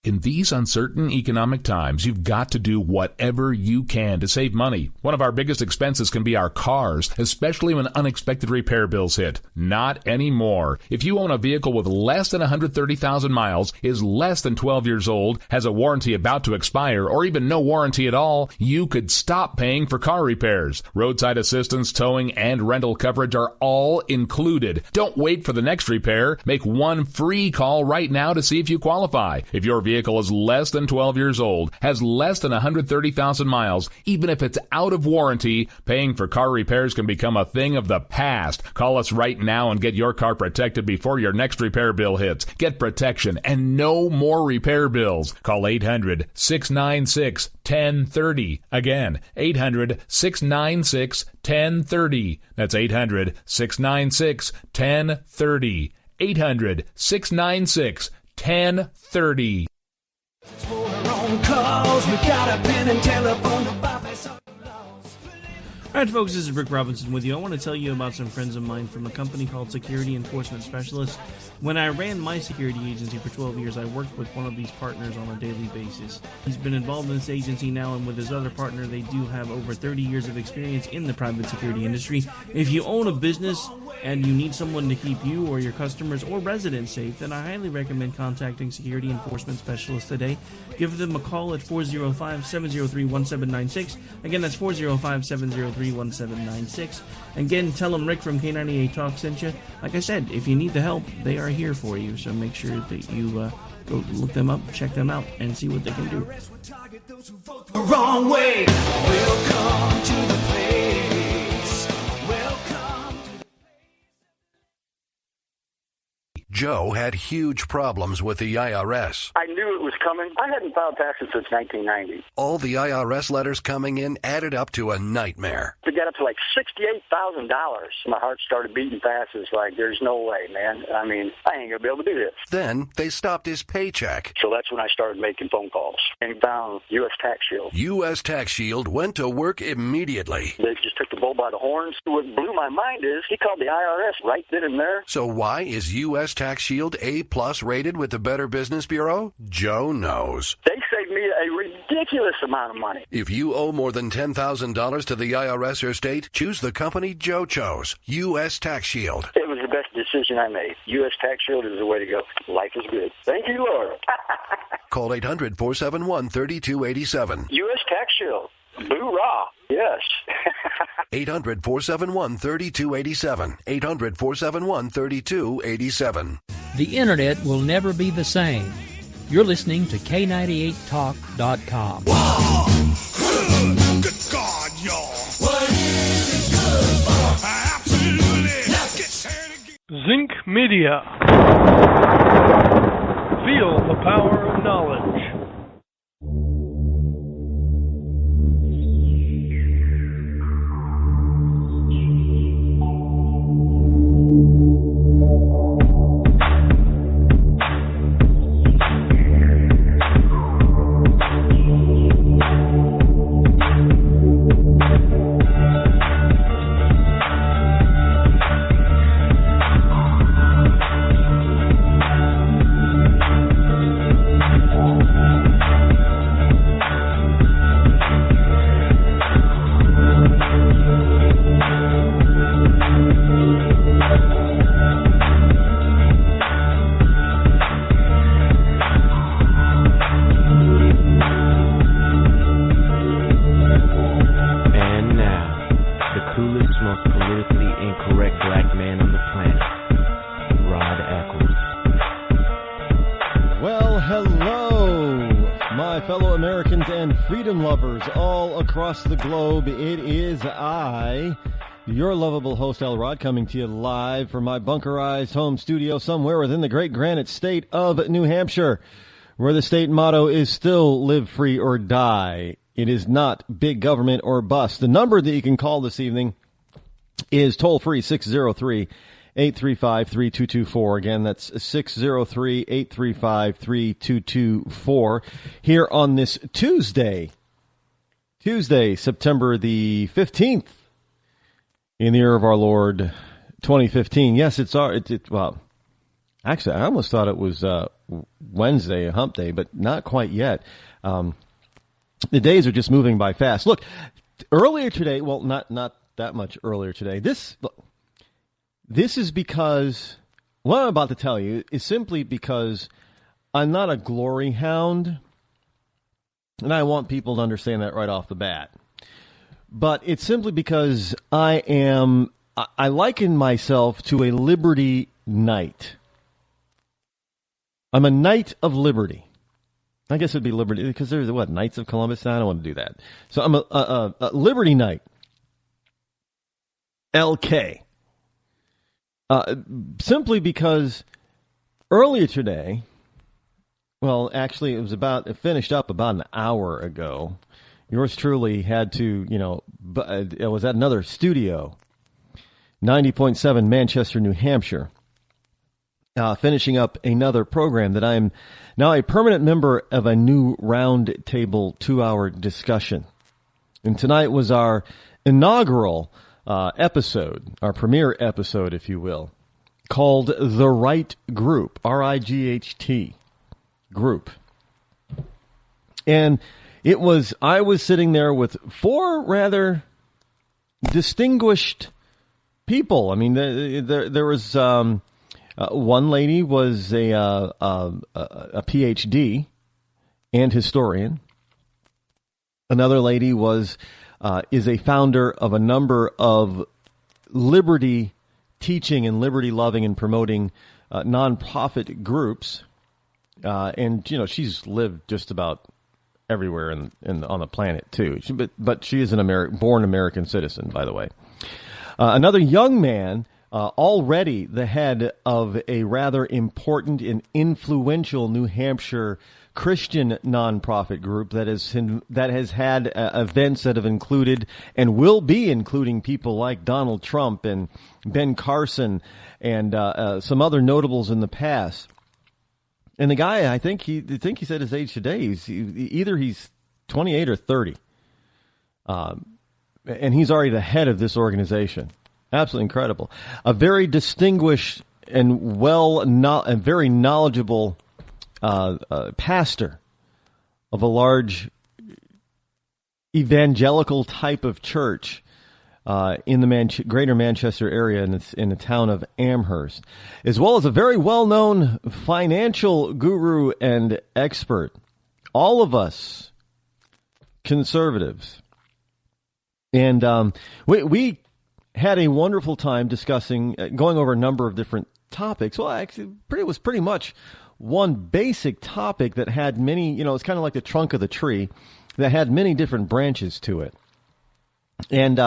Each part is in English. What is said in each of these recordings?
In these uncertain economic times, you've got to do whatever you can to save money. One of our biggest expenses can be our cars, especially when unexpected repair bills hit. Not anymore. If you own a vehicle with less than 130,000 miles, is less than 12 years old, has a warranty about to expire, or even no warranty at all, you could stop paying for car repairs. Roadside assistance, towing, and rental coverage are all included. Don't wait for the next repair. Make one free call right now to see if you qualify. If your vehicle is less than 12 years old, has less than 130,000 miles, even if it's out of warranty, paying for car repairs can become a thing of the past. Call us right now and get your car protected before your next repair bill hits. Get protection and no more repair bills. Call 800-696-1030. Again, 800-696-1030. That's 800-696-1030. 800-696-1030. All right, folks, this is Rick Robinson with you. I want to tell you about some friends of mine from a company called Security Enforcement Specialists. When I ran my security agency for 12 years, I worked with one of these partners on a daily basis. He's been involved in this agency now, and with his other partner, they do have over 30 years of experience in the private security industry. If you own a business and you need someone to keep you or your customers or residents safe, then I highly recommend contacting Security Enforcement Specialists today. Give them a call at 405-703-1796. Again, that's 405-703-1796. And again, tell them Rick from K98 Talk sent you. Like I said, if you need the help, they are here for you. So make sure that you go look them up, check them out, and see what they can do. Wrong way. Welcome to the place. Welcome to the... Joe had huge problems with the IRS. I knew it was coming. I hadn't filed taxes since 1990. All the IRS letters coming in added up to a nightmare. It got up to like $68,000. My heart started beating fast. It's like, there's no way, man. I mean, I ain't going to be able to do this. Then they stopped his paycheck. So that's when I started making phone calls and found U.S. Tax Shield. U.S. Tax Shield went to work immediately. They just took the bull by the horns. What blew my mind is he called the IRS right then and there. So why is U.S. Tax Shield A+ rated with the Better Business Bureau? Joe knows. They saved me a ridiculous amount of money. If you owe more than $10,000 to the IRS or state, choose the company Joe chose, U.S. Tax Shield. It was the best decision I made. U.S. Tax Shield is the way to go. Life is good. Thank you, Lord. Call 800-471-3287. U.S. Tax Shield. Boo-rah. Yes. 800-471-3287. 800-471-3287. The Internet will never be the same. You're listening to K98Talk.com. Whoa! Good God, y'all. What is it good for? Absolutely. Let's get started again. Zinc Media. Feel the power of knowledge. Across the globe, it is I, your lovable host, L. Rod, coming to you live from my bunkerized home studio somewhere within the great granite state of New Hampshire, where the state motto is still live free or die. It is not big government or bust. The number that you can call this evening is toll-free 603-835-3224. Again, that's 603-835-3224 here on this Tuesday, September the 15th, in the year of our Lord, 2015. Yes, well, Actually, I almost thought it was Wednesday, hump day, but not quite yet. The days are just moving by fast. Look, earlier today, well, not that much earlier today. This is because what I'm about to tell you is simply because I'm not a glory hound, and I want people to understand that right off the bat. But it's simply because I liken myself to a liberty knight. I'm a knight of liberty. I guess it'd be liberty because there's Knights of Columbus. I don't want to do that. So I'm a liberty knight. LK. Simply because earlier today, well, actually, it finished up about an hour ago. Yours truly had to, it was at another studio, 90.7 Manchester, New Hampshire, finishing up another program that I'm now a permanent member of a new round table 2-hour discussion. And tonight was our inaugural episode, our premiere episode, if you will, called The Right Group, RIGHT Group. And I was sitting there with 4 rather distinguished people. I mean, there was one lady was a PhD and historian. Another lady is a founder of a number of liberty teaching and liberty loving and promoting nonprofit groups. And she's lived just about everywhere on the planet too. But she is born American citizen, by the way. Another young man, already the head of a rather important and influential New Hampshire Christian nonprofit group that has had events that have included and will be including people like Donald Trump and Ben Carson and some other notables in the past. And the guy, I think he said his age today. He's 28 or 30, and he's already the head of this organization. Absolutely incredible. A very distinguished and very knowledgeable pastor of a large evangelical type of church in the greater Manchester area in the town of Amherst, as well as a very well-known financial guru and expert. All of us conservatives. And we had a wonderful time discussing, going over a number of different topics. Well, actually, it was pretty much one basic topic that had many, it's kind of like the trunk of the tree that had many different branches to it. And,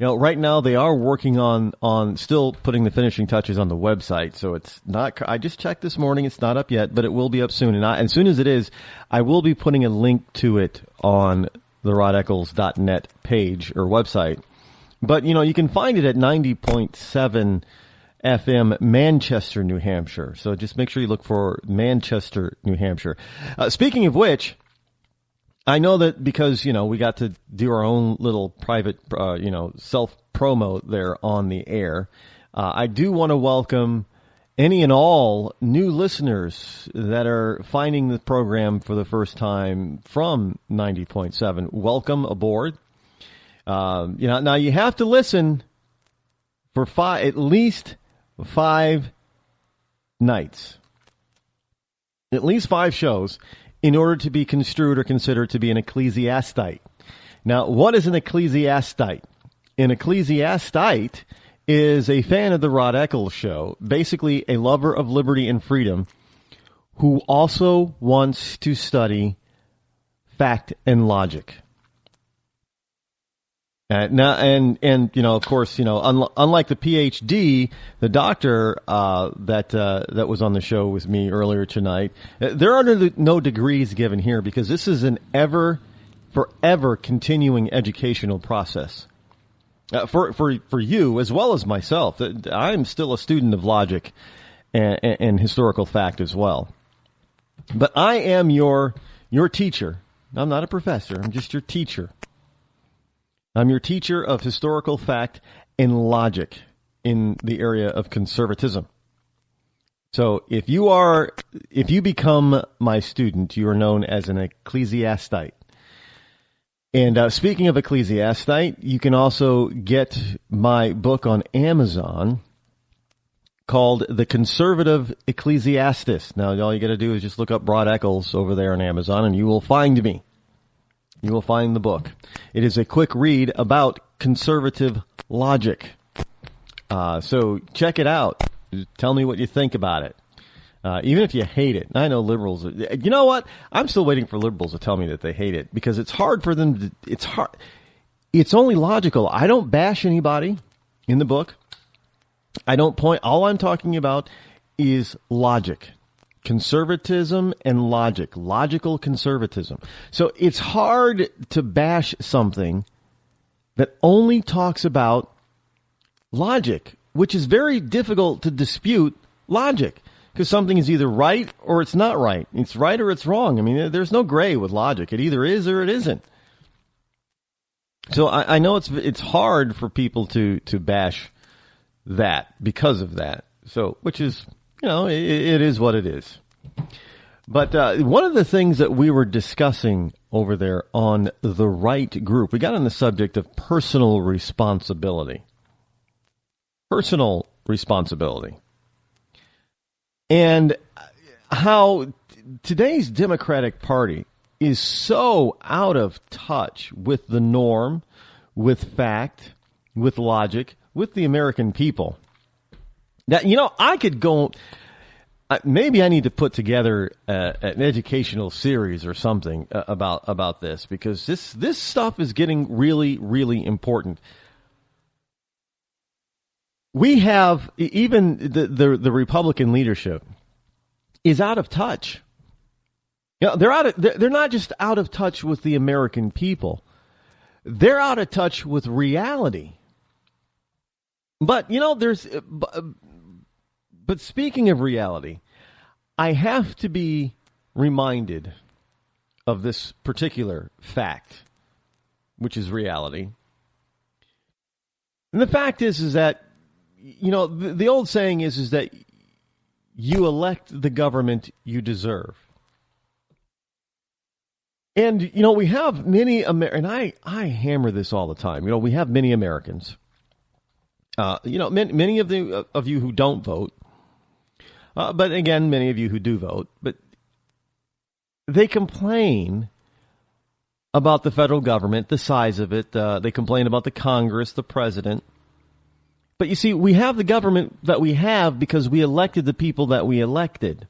right now they are working on still putting the finishing touches on the website. So it's not, I just checked this morning. It's not up yet, but it will be up soon. And as soon as it is, I will be putting a link to it on the rodeccles.net page or website. But, you can find it at 90.7 FM, Manchester, New Hampshire. So just make sure you look for Manchester, New Hampshire. Speaking of which, I know that because, we got to do our own little private, self-promo there on the air. I do want to welcome any and all new listeners that are finding the program for the first time from 90.7. Welcome aboard. Now you have to listen for at least 5 nights, at least 5 shows, in order to be construed or considered to be an ecclesiastite. Now, what is an ecclesiastite? An ecclesiastite is a fan of the Rod Eccles Show, basically a lover of liberty and freedom, who also wants to study fact and logic. Of course, unlike the PhD, the doctor that was on the show with me earlier tonight, there are no degrees given here because this is an forever continuing educational process for you as well as myself. I'm still a student of logic and historical fact as well. But I am your teacher. I'm not a professor. I'm just your teacher. I'm your teacher of historical fact and logic in the area of conservatism. So if you become my student, you are known as an ecclesiastite. And speaking of ecclesiastite, you can also get my book on Amazon called The Conservative Ecclesiastes. Now, all you got to do is just look up Rod Eccles over there on Amazon, and you will find me. You will find the book. It is a quick read about conservative logic. So check it out. Tell me what you think about it. Even if you hate it. I know liberals. You know what? I'm still waiting for liberals to tell me that they hate it because it's hard for them to, it's hard. It's only logical. I don't bash anybody in the book. I don't point. All I'm talking about is logic. Conservatism and logic. Logical conservatism. So it's hard to bash something that only talks about logic, which is very difficult to dispute logic. Because something is either right or it's not right. It's right or it's wrong. I mean, there's no gray with logic. It either is or it isn't. So I know it's hard for people to bash that because of that. So, which is, it is what it is. But one of the things that we were discussing over there on the right group, we got on the subject of personal responsibility. Personal responsibility. And how today's Democratic Party is so out of touch with the norm, with fact, with logic, with the American people. That, I could go, maybe I need to put together an educational series or something about this, because this stuff is getting really, really important. We have, even the Republican leadership is out of touch. They're not just out of touch with the American people. They're out of touch with reality. But, but speaking of reality, I have to be reminded of this particular fact, which is reality. And the fact is that, the old saying is that you elect the government you deserve. And, we have many, and I hammer this all the time. We have many Americans, many of you who don't vote, but again, many of you who do vote, but they complain about the federal government, the size of it. They complain about the Congress, the president. But you see, we have the government that we have because we elected the people that we elected.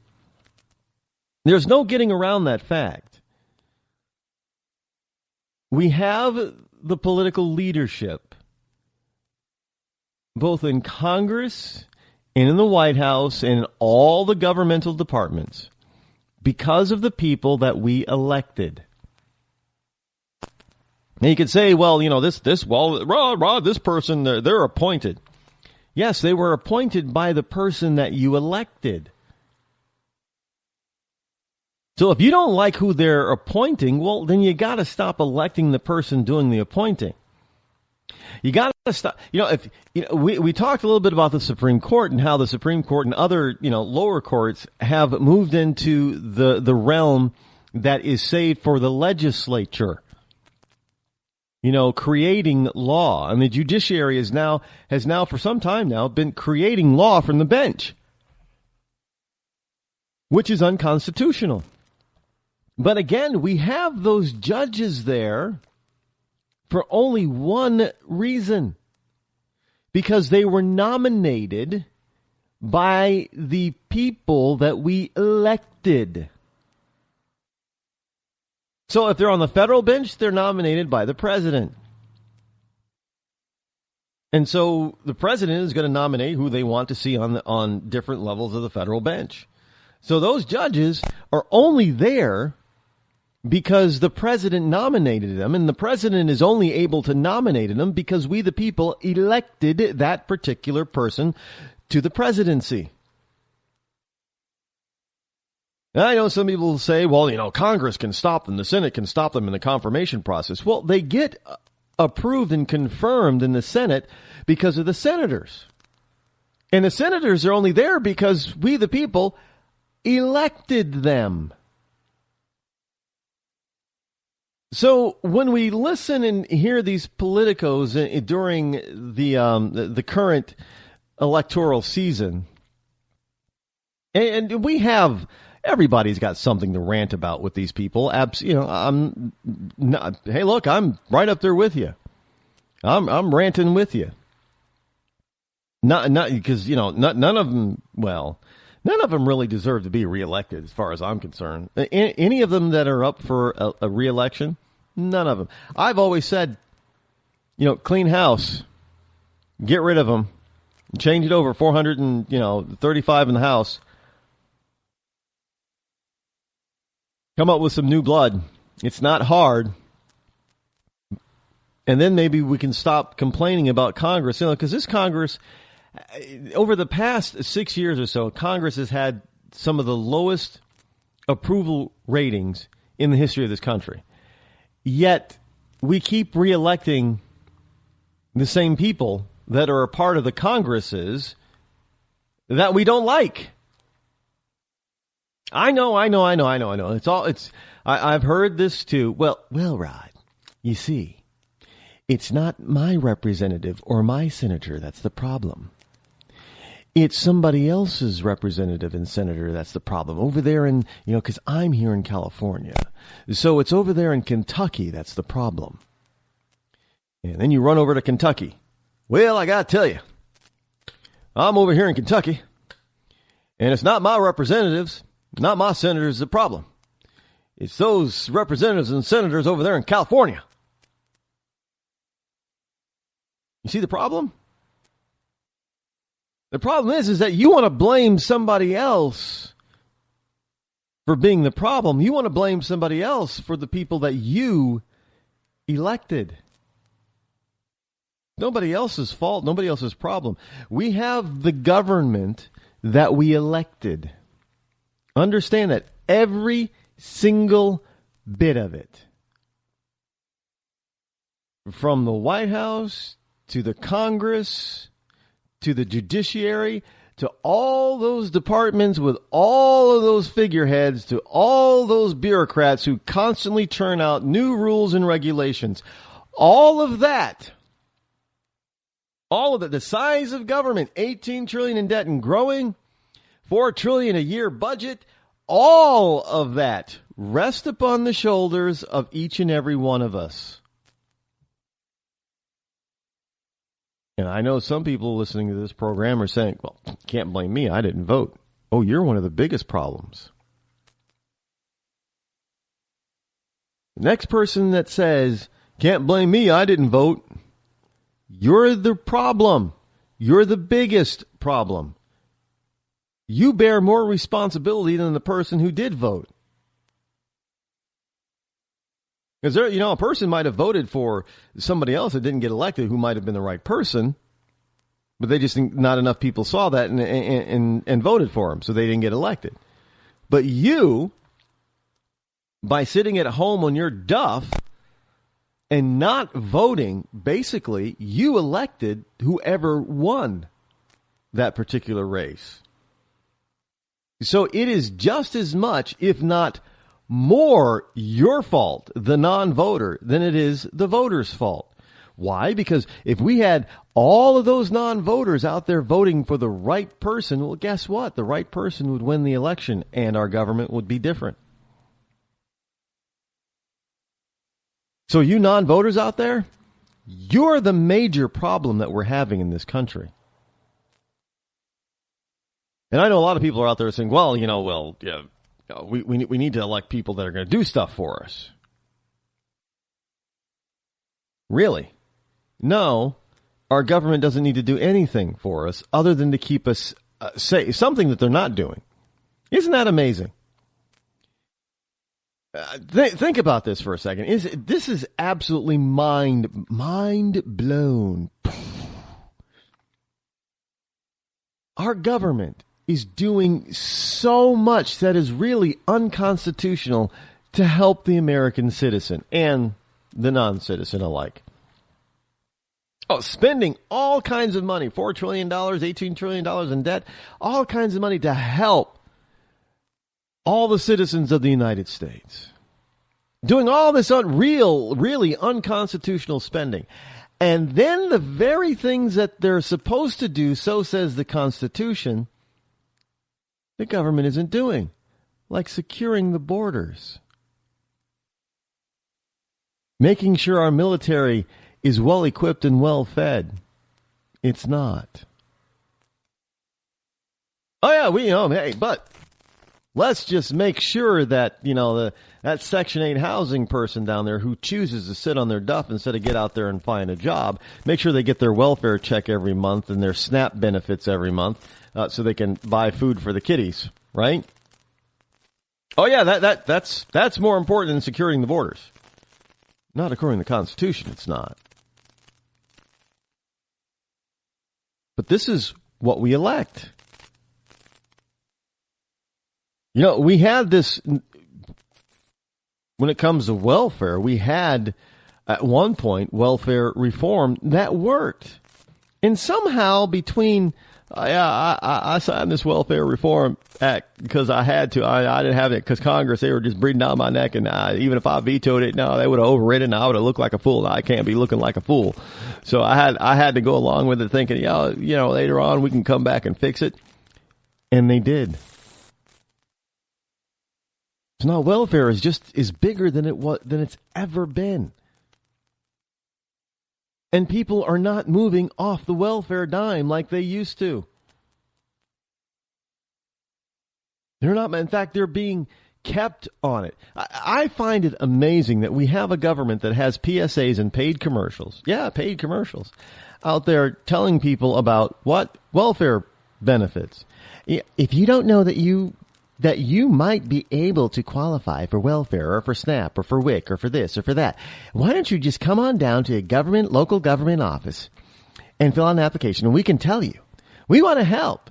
There's no getting around that fact. We have the political leadership, both in Congress and in the White House and in all the governmental departments, because of the people that we elected. Now you could say, well, Rod, this person, they're appointed. Yes, they were appointed by the person that you elected. So if you don't like who they're appointing, well, then you got to stop electing the person doing the appointing. You got to stop. We talked a little bit about the Supreme Court and how the Supreme Court and other, lower courts have moved into the realm that is saved for the legislature. Creating law. And the judiciary has now for some time now been creating law from the bench, which is unconstitutional. But again, we have those judges there for only one reason, because they were nominated by the people that we elected. So if they're on the federal bench, they're nominated by the president. And so the president is going to nominate who they want to see on different levels of the federal bench. So those judges are only there because the president nominated them, and the president is only able to nominate them because we, the people, elected that particular person to the presidency. And I know some people will say, well, Congress can stop them, the Senate can stop them in the confirmation process. Well, they get approved and confirmed in the Senate because of the senators. And the senators are only there because we, the people, elected them. So when we listen and hear these politicos during the current electoral season, and we have, everybody's got something to rant about with these people. I'm not, hey, look, I'm right up there with you. I'm ranting with you. Not because none of them. Well, none of them really deserve to be reelected, as far as I'm concerned. Any of them that are up for a reelection, none of them. I've always said, clean house, get rid of them, change it over. 435 in the House. Come up with some new blood. It's not hard. And then maybe we can stop complaining about Congress, because this Congress, over the past 6 years or so, Congress has had some of the lowest approval ratings in the history of this country. Yet we keep reelecting the same people that are a part of the Congresses that we don't like. I know. I've heard this too. Well, Rod, you see, it's not my representative or my senator that's the problem. It's somebody else's representative and senator that's the problem. Over there in, because I'm here in California. So it's over there in Kentucky that's the problem. And then you run over to Kentucky. Well, I got to tell you, I'm over here in Kentucky, and it's not my representatives, not my senators the problem. It's those representatives and senators over there in California. You see the problem? The problem is that you want to blame somebody else for being the problem. You want to blame somebody else for the people that you elected. Nobody else's fault, nobody else's problem. We have the government that we elected. Understand that every single bit of it. From the White House to the Congress to the judiciary, to all those departments with all of those figureheads, to all those bureaucrats who constantly churn out new rules and regulations. All of that, the size of government, $18 trillion in debt and growing, $4 trillion a year budget, all of that rests upon the shoulders of each and every one of us. And I know some people listening to this program are saying, well, can't blame me, I didn't vote. Oh, you're one of the biggest problems. The next person that says, can't blame me, I didn't vote, you're the problem. You're the biggest problem. You bear more responsibility than the person who did vote. Because a person might have voted for somebody else that didn't get elected who might have been the right person, but they just think not enough people saw that and voted for him, so they didn't get elected. But you, by sitting at home on your duff and not voting, basically, you elected whoever won that particular race. So it is just as much, if not more, your fault, the non-voter, than it is the voter's fault. Why? Because if we had all of those non-voters out there voting for the right person, well, guess what? The right person would win the election and our government would be different. So you non-voters out there, you're the major problem that we're having in this country. And I know a lot of people are out there saying, well, we need to elect people that are going to do stuff for us. Really? No, our government doesn't need to do anything for us other than to keep us safe, something that they're not doing. Isn't that amazing? Think about this for a second. This is absolutely mind blown. Our government is doing so much that is really unconstitutional to help the American citizen and the non-citizen alike. Oh, spending all kinds of money, $4 trillion, $18 trillion in debt, all kinds of money to help all the citizens of the United States. Doing all this really unconstitutional spending. And then the very things that they're supposed to do, so says the Constitution, the government isn't doing, like securing the borders. Making sure our military is well equipped and well fed. It's not. Oh yeah, hey, but let's just make sure that, that Section 8 housing person down there who chooses to sit on their duff instead of get out there and find a job, make sure they get their welfare check every month and their SNAP benefits every month so they can buy food for the kiddies, right? Oh yeah, that's more important than securing the borders. Not according to the Constitution, it's not. But this is what we elect. We had this, when it comes to welfare, we had at one point welfare reform that worked. And somehow between, I signed this welfare reform act because I had to. I didn't have it because Congress, they were just breathing down my neck. And even if I vetoed it, no, they would have overridden. I would have looked like a fool. I can't be looking like a fool. So I had to go along with it thinking, later on we can come back and fix it. And they did. So now welfare is bigger than it's ever been. And people are not moving off the welfare dime like they used to. They're not. In fact, they're being kept on it. I find it amazing that we have a government that has PSAs and paid commercials. Yeah, paid commercials out there telling people about what? Welfare benefits. If you don't know that you might be able to qualify for welfare or for SNAP or for WIC or for this or for that, why don't you just come on down to a local government office and fill out an application and we can tell you. We want to help.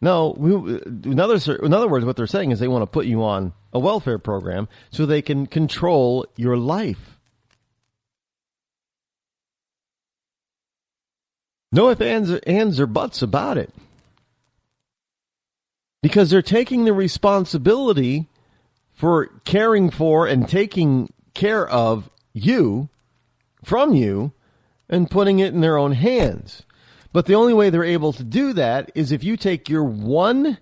No, in other words, what they're saying is they want to put you on a welfare program so they can control your life. No ifs, ands, or buts about it. Because they're taking the responsibility for caring for and taking care of you, from you, and putting it in their own hands. But the only way they're able to do that is if you take your one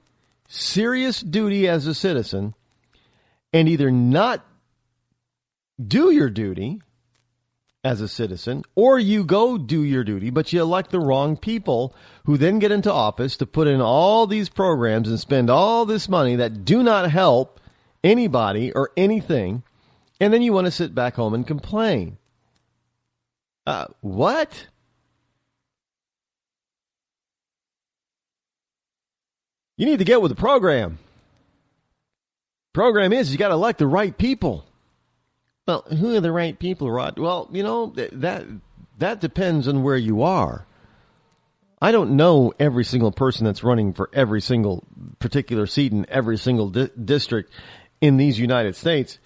serious duty as a citizen and either not do your duty as a citizen, or you go do your duty, but you elect the wrong people who then get into office to put in all these programs and spend all this money that do not help anybody or anything, and then you want to sit back home and complain. What? You need to get with the program. Program is you got to elect the right people. Well, who are the right people, Rod? Well, that depends on where you are. I don't know every single person that's running for every single particular seat in every single district in these United States.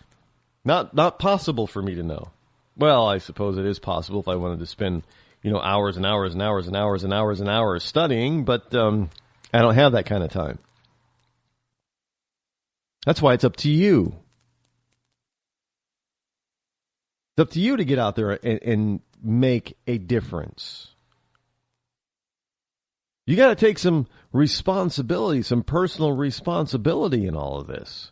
Not possible for me to know. Well, I suppose it is possible if I wanted to spend, hours and hours and hours and hours and hours and hours studying, but I don't have that kind of time. That's why it's up to you. It's up to you to get out there and make a difference. You got to take some responsibility, some personal responsibility in all of this.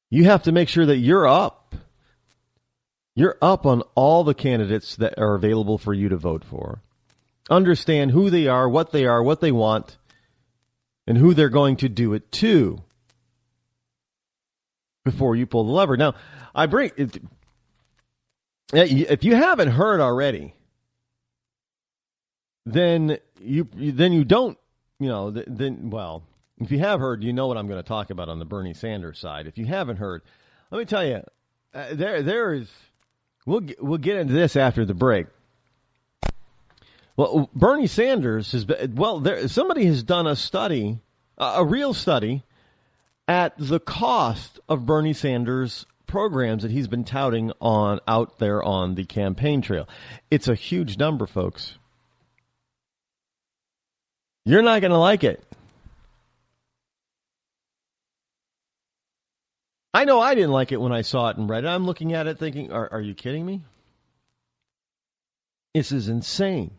You have to make sure that you're up. You're up on all the candidates that are available for you to vote for. Understand who they are, what they want, and who they're going to do it to before you pull the lever. Now, if you haven't heard already, then you don't, if you have heard, you know what I'm going to talk about on the Bernie Sanders side. If you haven't heard, let me tell you, there is, we'll get into this after the break. Well, Bernie Sanders somebody has done a study, a real study, at the cost of Bernie Sanders' programs that he's been touting on out there on the campaign trail. It's a huge number, folks. You're not going to like it. I know I didn't like it when I saw it and read it. I'm looking at it thinking, are you kidding me? This is insane.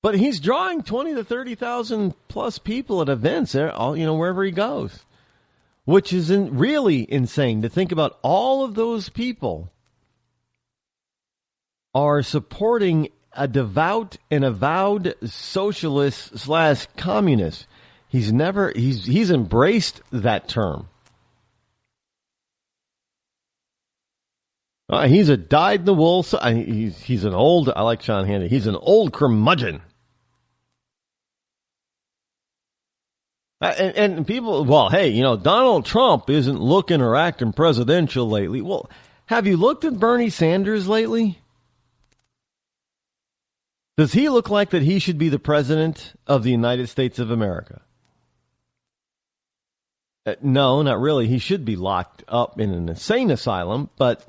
But he's drawing 20 to 30,000 plus people at events, wherever he goes, which is really insane to think about. All of those people are supporting a devout and avowed socialist / communist. He's embraced that term. He's a dyed-in-the-wool. He's an old. I like Sean Hannity. He's an old curmudgeon. And people, well, hey, Donald Trump isn't looking or acting presidential lately. Well, have you looked at Bernie Sanders lately? Does he look like that he should be the president of the United States of America? No, not really. He should be locked up in an insane asylum, but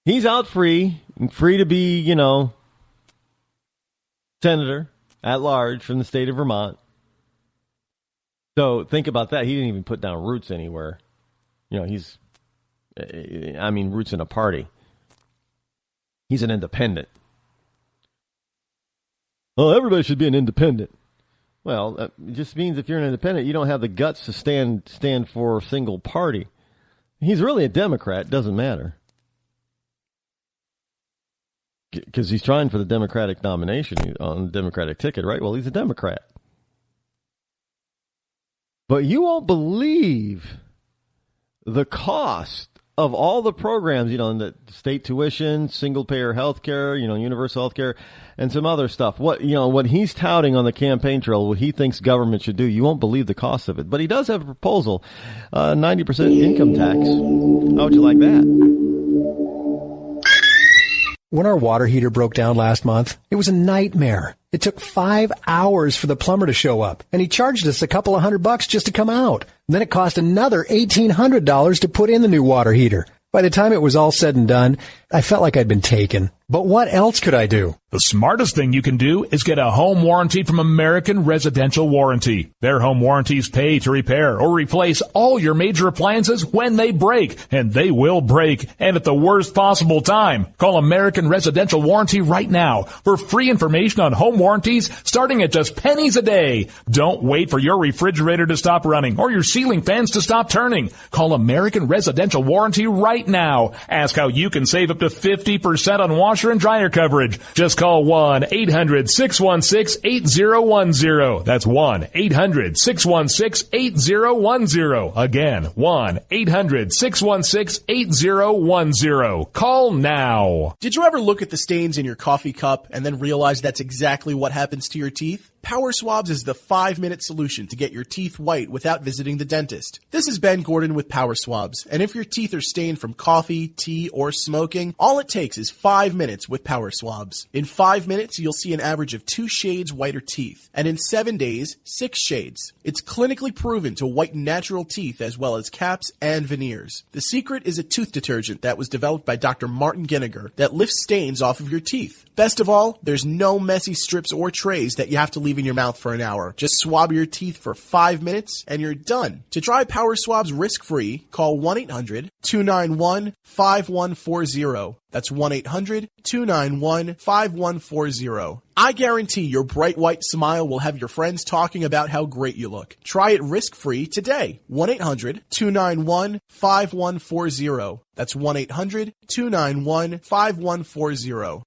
he's out free to be, senator at large from the state of Vermont. So think about that. He didn't even put down roots anywhere. Roots in a party. He's an independent. Well, everybody should be an independent. Well, it just means if you're an independent, you don't have the guts to stand for a single party. He's really a Democrat. Doesn't matter. Because he's trying for the Democratic nomination on the Democratic ticket, right? Well, he's a Democrat. But you won't believe the cost of all the programs, in the state tuition, single-payer health care, universal health care, and some other stuff. What he's touting on the campaign trail, what he thinks government should do, you won't believe the cost of it. But he does have a proposal, 90% income tax. How would you like that? When our water heater broke down last month, it was a nightmare. It took 5 hours for the plumber to show up, and he charged us a couple of $100 just to come out. Then it cost another $1,800 to put in the new water heater. By the time it was all said and done, I felt like I'd been taken. But what else could I do? The smartest thing you can do is get a home warranty from American Residential Warranty. Their home warranties pay to repair or replace all your major appliances when they break, and they will break, and at the worst possible time. Call American Residential Warranty right now for free information on home warranties starting at just pennies a day. Don't wait for your refrigerator to stop running or your ceiling fans to stop turning. Call American Residential Warranty right now. Ask how you can save up to 50% on washer and dryer coverage. Just call 1-800-616-8010. That's 1-800-616-8010. Again, 1-800-616-8010. Call now. Did you ever look at the stains in your coffee cup and then realize that's exactly what happens to your teeth? Power Swabs is the 5-minute solution to get your teeth white without visiting the dentist. This is Ben Gordon with Power Swabs, and if your teeth are stained from coffee, tea, or smoking, all it takes is 5 minutes with Power Swabs. In 5 minutes, you'll see an average of 2 shades whiter teeth, and in 7 days, 6 shades. It's clinically proven to whiten natural teeth as well as caps and veneers. The secret is a tooth detergent that was developed by Dr. Martin Ginniger that lifts stains off of your teeth. Best of all, there's no messy strips or trays that you have to leave in your mouth for an hour. Just swab your teeth for 5 minutes and you're done. To try Power Swabs risk-free, call 1-800-291-5140. That's 1-800-291-5140. I guarantee your bright white smile will have your friends talking about how great you look. Try it risk-free today. 1-800-291-5140. That's 1-800-291-5140.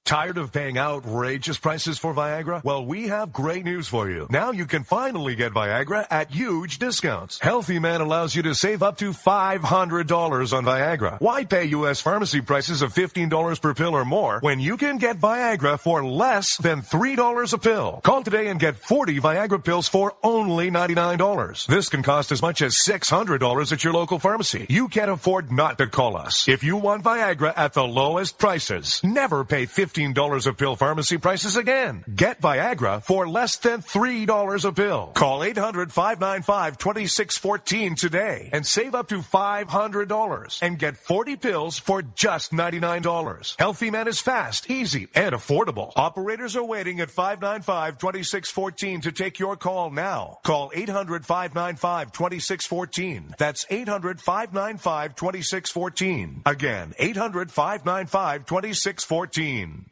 Tired of paying outrageous prices for Viagra? Well, we have great news for you. Now you can finally get Viagra at huge discounts. Healthy Man allows you to save up to $500 on Viagra. Why pay U.S. pharmacy prices of $15 per pill or more when you can get Viagra for less than $3 a pill? Call today and get 40 Viagra pills for only $99. This can cost as much as $600 at your local pharmacy. You can't afford not to call us. If you want Viagra at the lowest prices, never pay $15 $15 a pill pharmacy prices again. Get Viagra for less than $3 a pill. Call 800-595-2614 today and save up to $500 and get 40 pills for just $99. Healthy Man is fast, easy, and affordable. Operators are waiting at 595-2614 to take your call now. Call 800-595-2614. That's 800-595-2614. Again, 800-595-2614.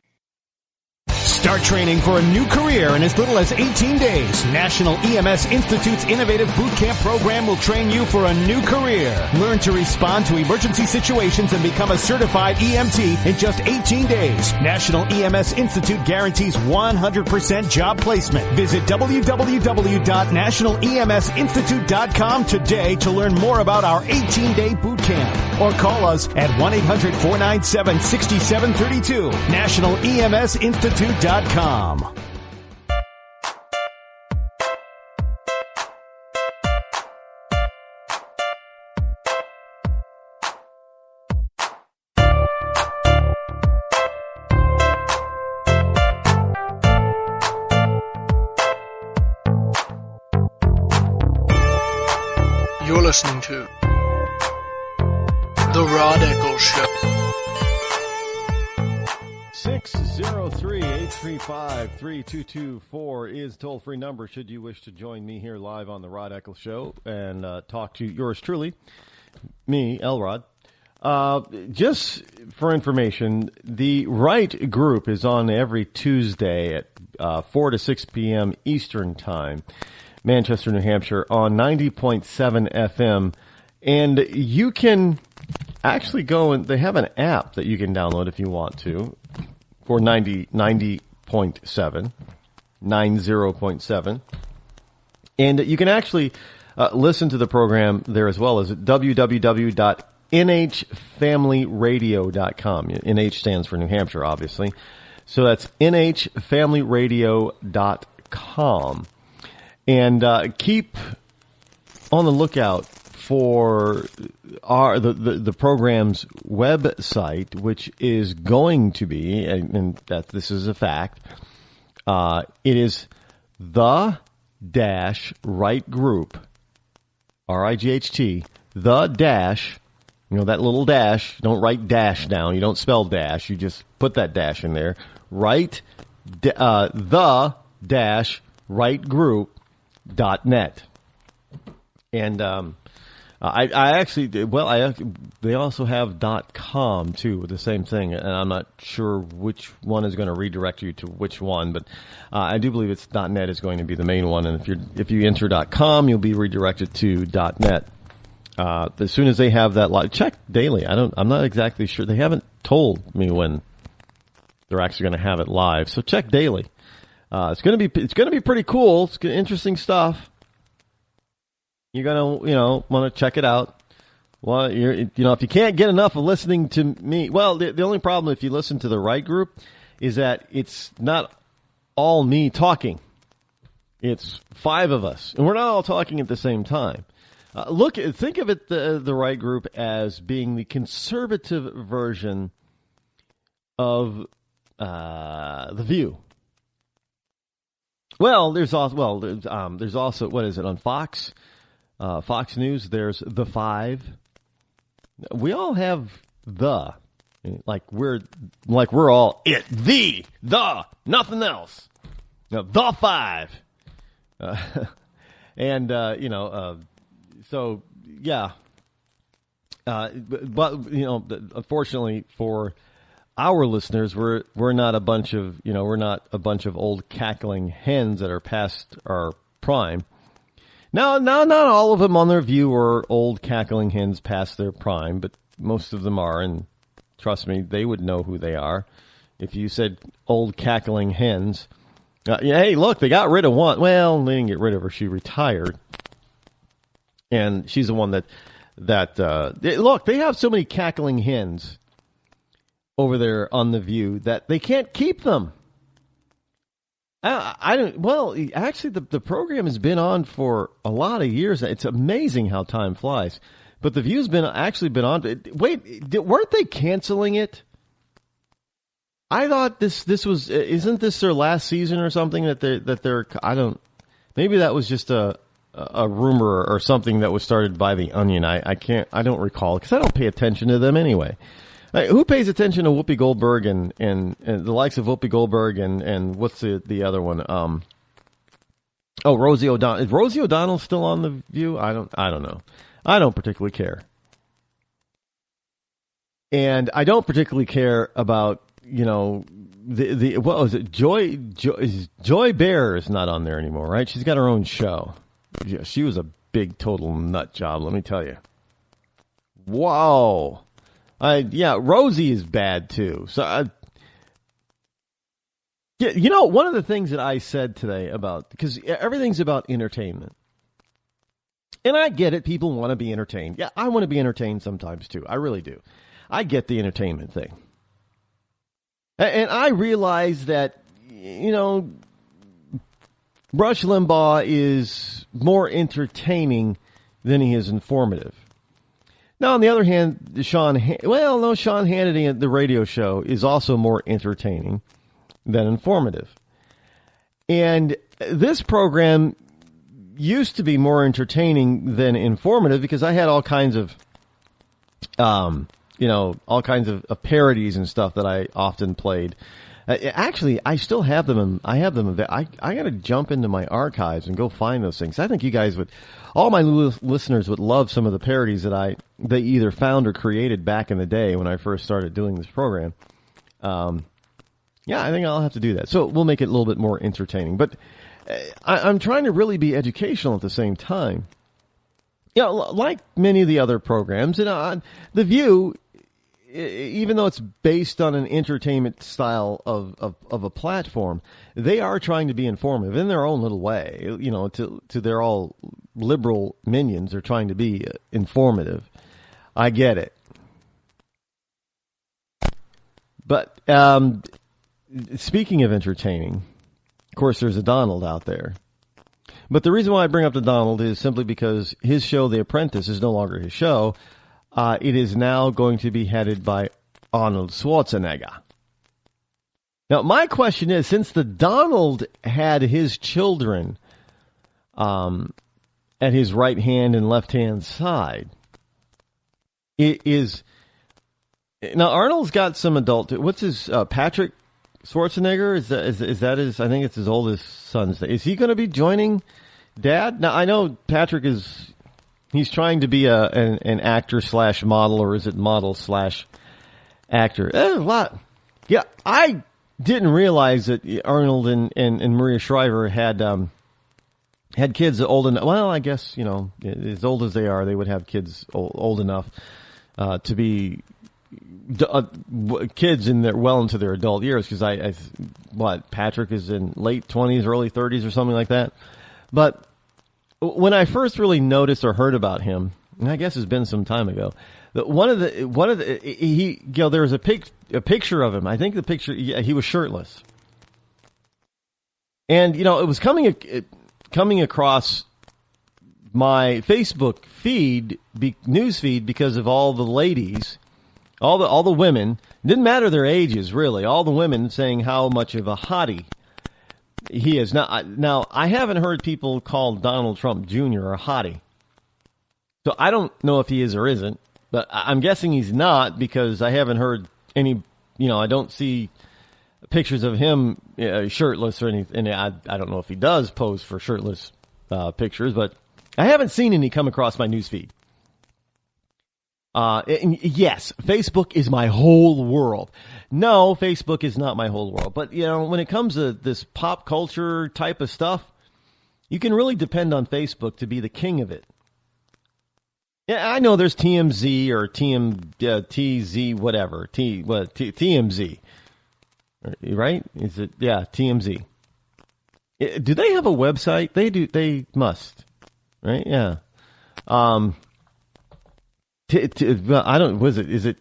Start training for a new career in as little as 18 days. National EMS Institute's innovative boot camp program will train you for a new career. Learn to respond to emergency situations and become a certified EMT in just 18 days. National EMS Institute guarantees 100% job placement. Visit www.nationaleMSinstitute.com today to learn more about our 18-day boot camp. Or call us at 1-800-497-6732. NationalEMSInstitute.com. You're listening to The Rod Eccles Show. 603-835-3224 is toll-free number should you wish to join me here live on the Rod Eccles Show and talk to yours truly, me, Elrod. Just for information, the Right Group is on every Tuesday at 4 to 6 p.m. Eastern Time, Manchester, New Hampshire, on 90.7 FM. And you can actually go and they have an app that you can download if you want to. For 90.7. And you can actually listen to the program there as well as at www.nhfamilyradio.com. NH stands for New Hampshire, obviously. So that's nhfamilyradio.com. And keep on the lookout for the program's website, which is going to be, and that this is a fact, it is the Right Group, RIGHT, the dash, that little dash, don't write dash down, you don't spell dash, you just put that dash in there, right, the rightgroup.net. And I actually, they also have .com too, with the same thing, and I'm not sure which one is going to redirect you to which one, but I do believe it's .net is going to be the main one, and if you enter .com, you'll be redirected to .net. As soon as they have that live, check daily. I'm not exactly sure. They haven't told me when they're actually going to have it live, so check daily. It's going to be pretty cool. It's interesting stuff. You're gonna, want to check it out. Well, if you can't get enough of listening to me, well, the only problem if you listen to the Right Group is that it's not all me talking. It's 5 of us, and we're not all talking at the same time. Think of it, the Right Group, as being the conservative version of The View. Well, there's also what is it on Fox? Fox News, there's The Five. We all have we're all it, the, nothing else. The Five. So yeah. But unfortunately for our listeners, we're not a bunch of old cackling hens that are past our prime. Now, not all of them on their View are old cackling hens past their prime, but most of them are, and trust me, they would know who they are. If you said old cackling hens, hey, look, they got rid of one. Well, they didn't get rid of her; she retired, and she's the one that look. They have so many cackling hens over there on the View that they can't keep them. I don't. Well, actually, the program has been on for a lot of years. It's amazing how time flies. But the View's been on. Wait, weren't they canceling it? I thought this was, isn't this their last season or something that they're maybe that was just a rumor or something that was started by the Onion. I don't recall because I don't pay attention to them anyway. Who pays attention to Whoopi Goldberg and the likes of Whoopi Goldberg and what's the other one? Rosie O'Donnell. Is Rosie O'Donnell still on The View? I don't know. I don't particularly care. And I don't particularly care about, the what was it? Joy Behar is not on there anymore, right? She's got her own show. Yeah, she was a big total nut job, let me tell you. Whoa. Rosie is bad too. So one of the things that I said today because everything's about entertainment. And I get it. People want to be entertained. Yeah, I want to be entertained sometimes too. I really do. I get the entertainment thing. And I realize that, Rush Limbaugh is more entertaining than he is informative. Now, on the other hand, Sean Hannity at the radio show is also more entertaining than informative. And this program used to be more entertaining than informative because I had all kinds of, parodies and stuff that I often played. Actually, I still have them. I got to jump into my archives and go find those things. I think you guys all my listeners would love some of the parodies that they either found or created back in the day when I first started doing this program. I think I'll have to do that. So we'll make it a little bit more entertaining. But I'm trying to really be educational at the same time. Like many of the other programs, The View, even though it's based on an entertainment style of a platform, they are trying to be informative in their own little way. To their all liberal minions, they're trying to be informative. I get it. But speaking of entertaining, of course, there's a Donald out there. But the reason why I bring up the Donald is simply because his show, The Apprentice, is no longer his show. It is now going to be headed by Arnold Schwarzenegger. Now, my question is, since the Donald had his children at his right hand and left hand side, now Arnold's got some adult. What's his Patrick Schwarzenegger? Is that his? I think it's his oldest son's. Is he going to be joining Dad? Now I know Patrick is. He's trying to be an actor / model, or is it model / actor? A lot. Yeah, I didn't realize that Arnold and Maria Shriver had kids old enough. Well, I guess as old as they are, they would have kids old enough to be kids into their adult years. Because Patrick is in late 20s, early 30s, or something like that. But when I first really noticed or heard about him, and I guess it's been some time ago, there was a picture of him. I think the picture, he was shirtless, and it was coming across my Facebook news feed because of all the ladies, all the women. It didn't matter their ages really. All the women saying how much of a hottie he is. Now, I haven't heard people call Donald Trump Jr. a hottie. So I don't know if he is or isn't, but I'm guessing he's not because I haven't heard any, I don't see pictures of him shirtless or anything. I don't know if he does pose for shirtless pictures, but I haven't seen any come across my news feed. And yes, Facebook is my whole world. No, Facebook is not my whole world. But, when it comes to this pop culture type of stuff, you can really depend on Facebook to be the king of it. Yeah, I know there's TMZ or TZ, whatever. TMZ. Right? Is it? Yeah, TMZ. Do they have a website? They do. They must. Right? Yeah. I don't. Is it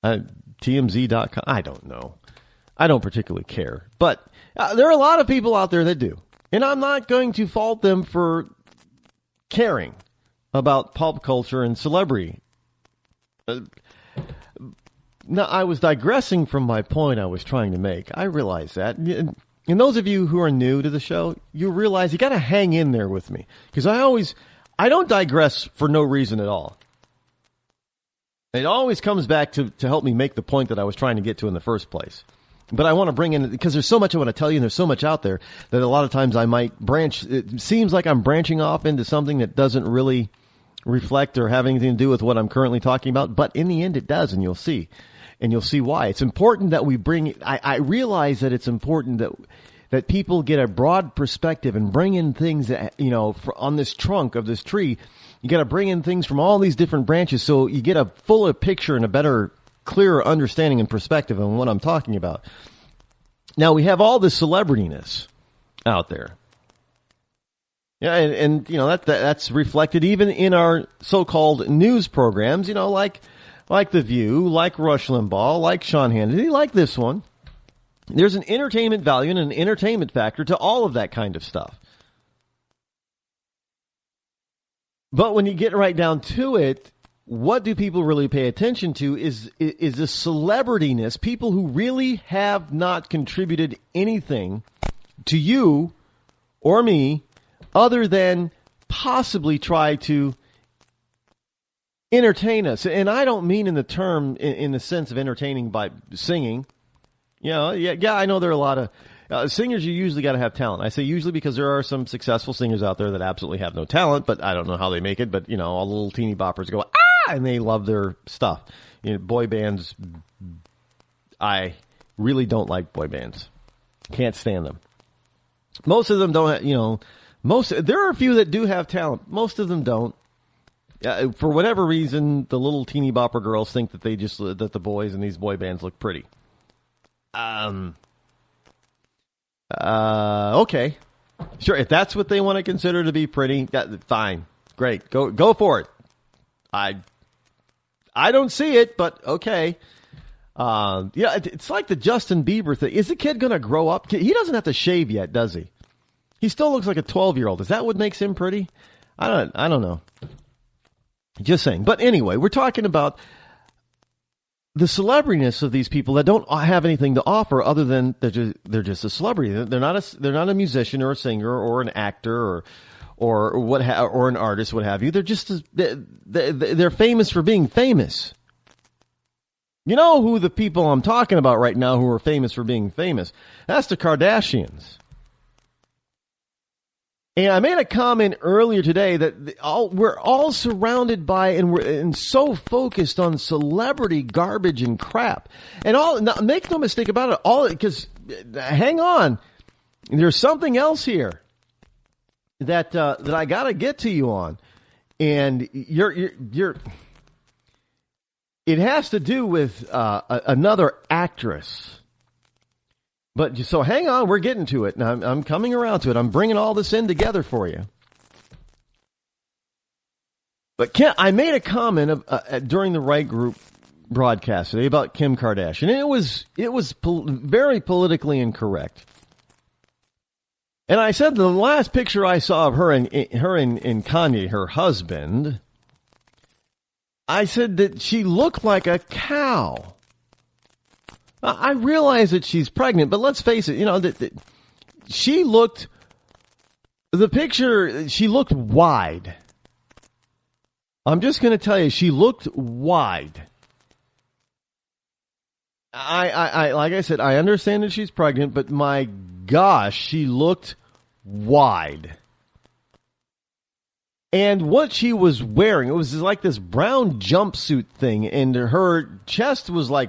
TMZ.com? I don't know. I don't particularly care. But there are a lot of people out there that do. And I'm not going to fault them for caring about pop culture and celebrity. Now, I was digressing from my point I was trying to make. I realize that. And those of you who are new to the show, you realize you got to hang in there with me. Because I don't digress for no reason at all. It always comes back to help me make the point that I was trying to get to in the first place. But I want to bring in, because there's so much I want to tell you, and there's so much out there that a lot of times I might branch. It seems like I'm branching off into something that doesn't really reflect or have anything to do with what I'm currently talking about. But in the end, it does, and you'll see. And you'll see why. It's important that we bring, I realize that it's important that people get a broad perspective and bring in things that, on this trunk of this tree, you got to bring in things from all these different branches so you get a fuller picture and a better, clearer understanding and perspective on what I'm talking about. Now, we have all this celebrityness out there. Yeah, and that's reflected even in our so-called news programs, like The View, like Rush Limbaugh, like Sean Hannity, like this one. There's an entertainment value and an entertainment factor to all of that kind of stuff. But when you get right down to it, what do people really pay attention to is the celebrityness, people who really have not contributed anything to you or me other than possibly try to entertain us. And I don't mean in the term, in the sense of entertaining by singing. I know there are a lot of singers. You usually got to have talent. I say usually because there are some successful singers out there that absolutely have no talent, but I don't know how they make it. But, all the little teeny boppers go, and they love their stuff. Boy bands, I really don't like boy bands. Can't stand them. Most of them don't have, there are a few that do have talent. Most of them don't. For whatever reason, the little teeny bopper girls think that that the boys in these boy bands look pretty. Okay. Sure, if that's what they want to consider to be pretty, fine. Great. Go for it. I don't see it, but okay. It's like the Justin Bieber thing. Is the kid going to grow up? He doesn't have to shave yet, does he? He still looks like a 12-year-old. Is that what makes him pretty? I don't know. Just saying. But anyway, we're talking about the celebrityness of these people that don't have anything to offer other than they're just a celebrity. They're not a musician or a singer or an actor or an artist, what have you. They're just they're famous for being famous. You know who the people I'm talking about right now who are famous for being famous? That's the Kardashians. And I made a comment earlier today that we're all surrounded by and so focused on celebrity garbage and crap. And now, make no mistake about it, because hang on, there's something else here that I got to get to you on, and you're. It has to do with another actress. But so hang on, we're getting to it. Now I'm coming around to it. I'm bringing all this in together for you. But I made a comment during the Right Group broadcast today about Kim Kardashian. And it was very politically incorrect. And I said the last picture I saw of her and Kanye, her husband, I said that she looked like a cow. I realize that she's pregnant, but let's face it, she looked wide. I'm just going to tell you, she looked wide. I like I said, I understand that she's pregnant, but my gosh, she looked wide. And what she was wearing, it was like this brown jumpsuit thing, and her chest was like,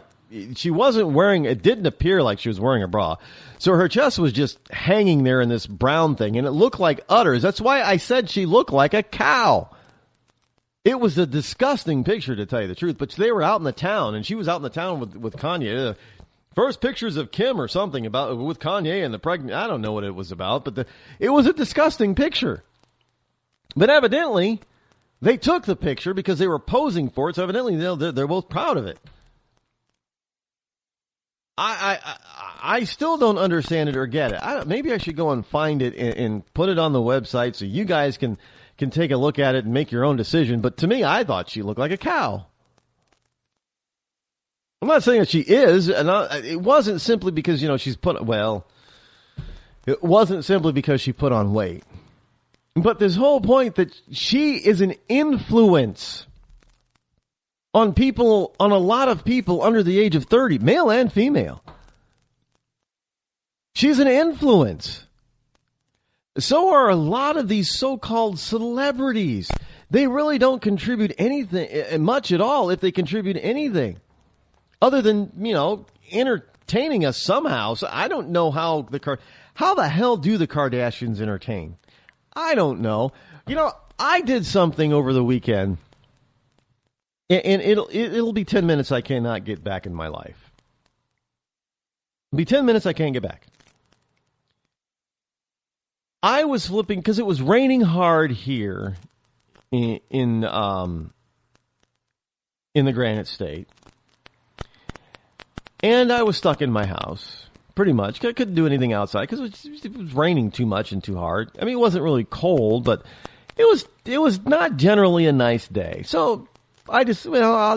she wasn't wearing, it didn't appear like she was wearing a bra. So her chest was just hanging there in this brown thing, and it looked like udders. That's why I said she looked like a cow. It was a disgusting picture, to tell you the truth, but they were out in the town, and she was out in the town with Kanye. First pictures of Kim or something with Kanye and the pregnant. I don't know what it was about, but it was a disgusting picture. But evidently, they took the picture because they were posing for it, so evidently they're both proud of it. I still don't understand it or get it. Maybe I should go and find it and put it on the website so you guys can take a look at it and make your own decision. But to me, I thought she looked like a cow. I'm not saying that she is, and it wasn't simply because, it wasn't simply because she put on weight. But this whole point that she is an influence on a lot of people under the age of 30, male and female. She's an influence. So are a lot of these so-called celebrities. They really don't contribute anything, much at all, if they contribute anything, other than, entertaining us somehow. So I don't know how the hell do the Kardashians entertain? I don't know. I did something over the weekend, and it'll be 10 minutes I cannot get back in my life. It'll be 10 minutes I can't get back. I was flipping because it was raining hard here in the Granite State, and I was stuck in my house. Pretty much. I couldn't do anything outside because it was raining too much and too hard. I mean, it wasn't really cold, but it was not generally a nice day. So I'll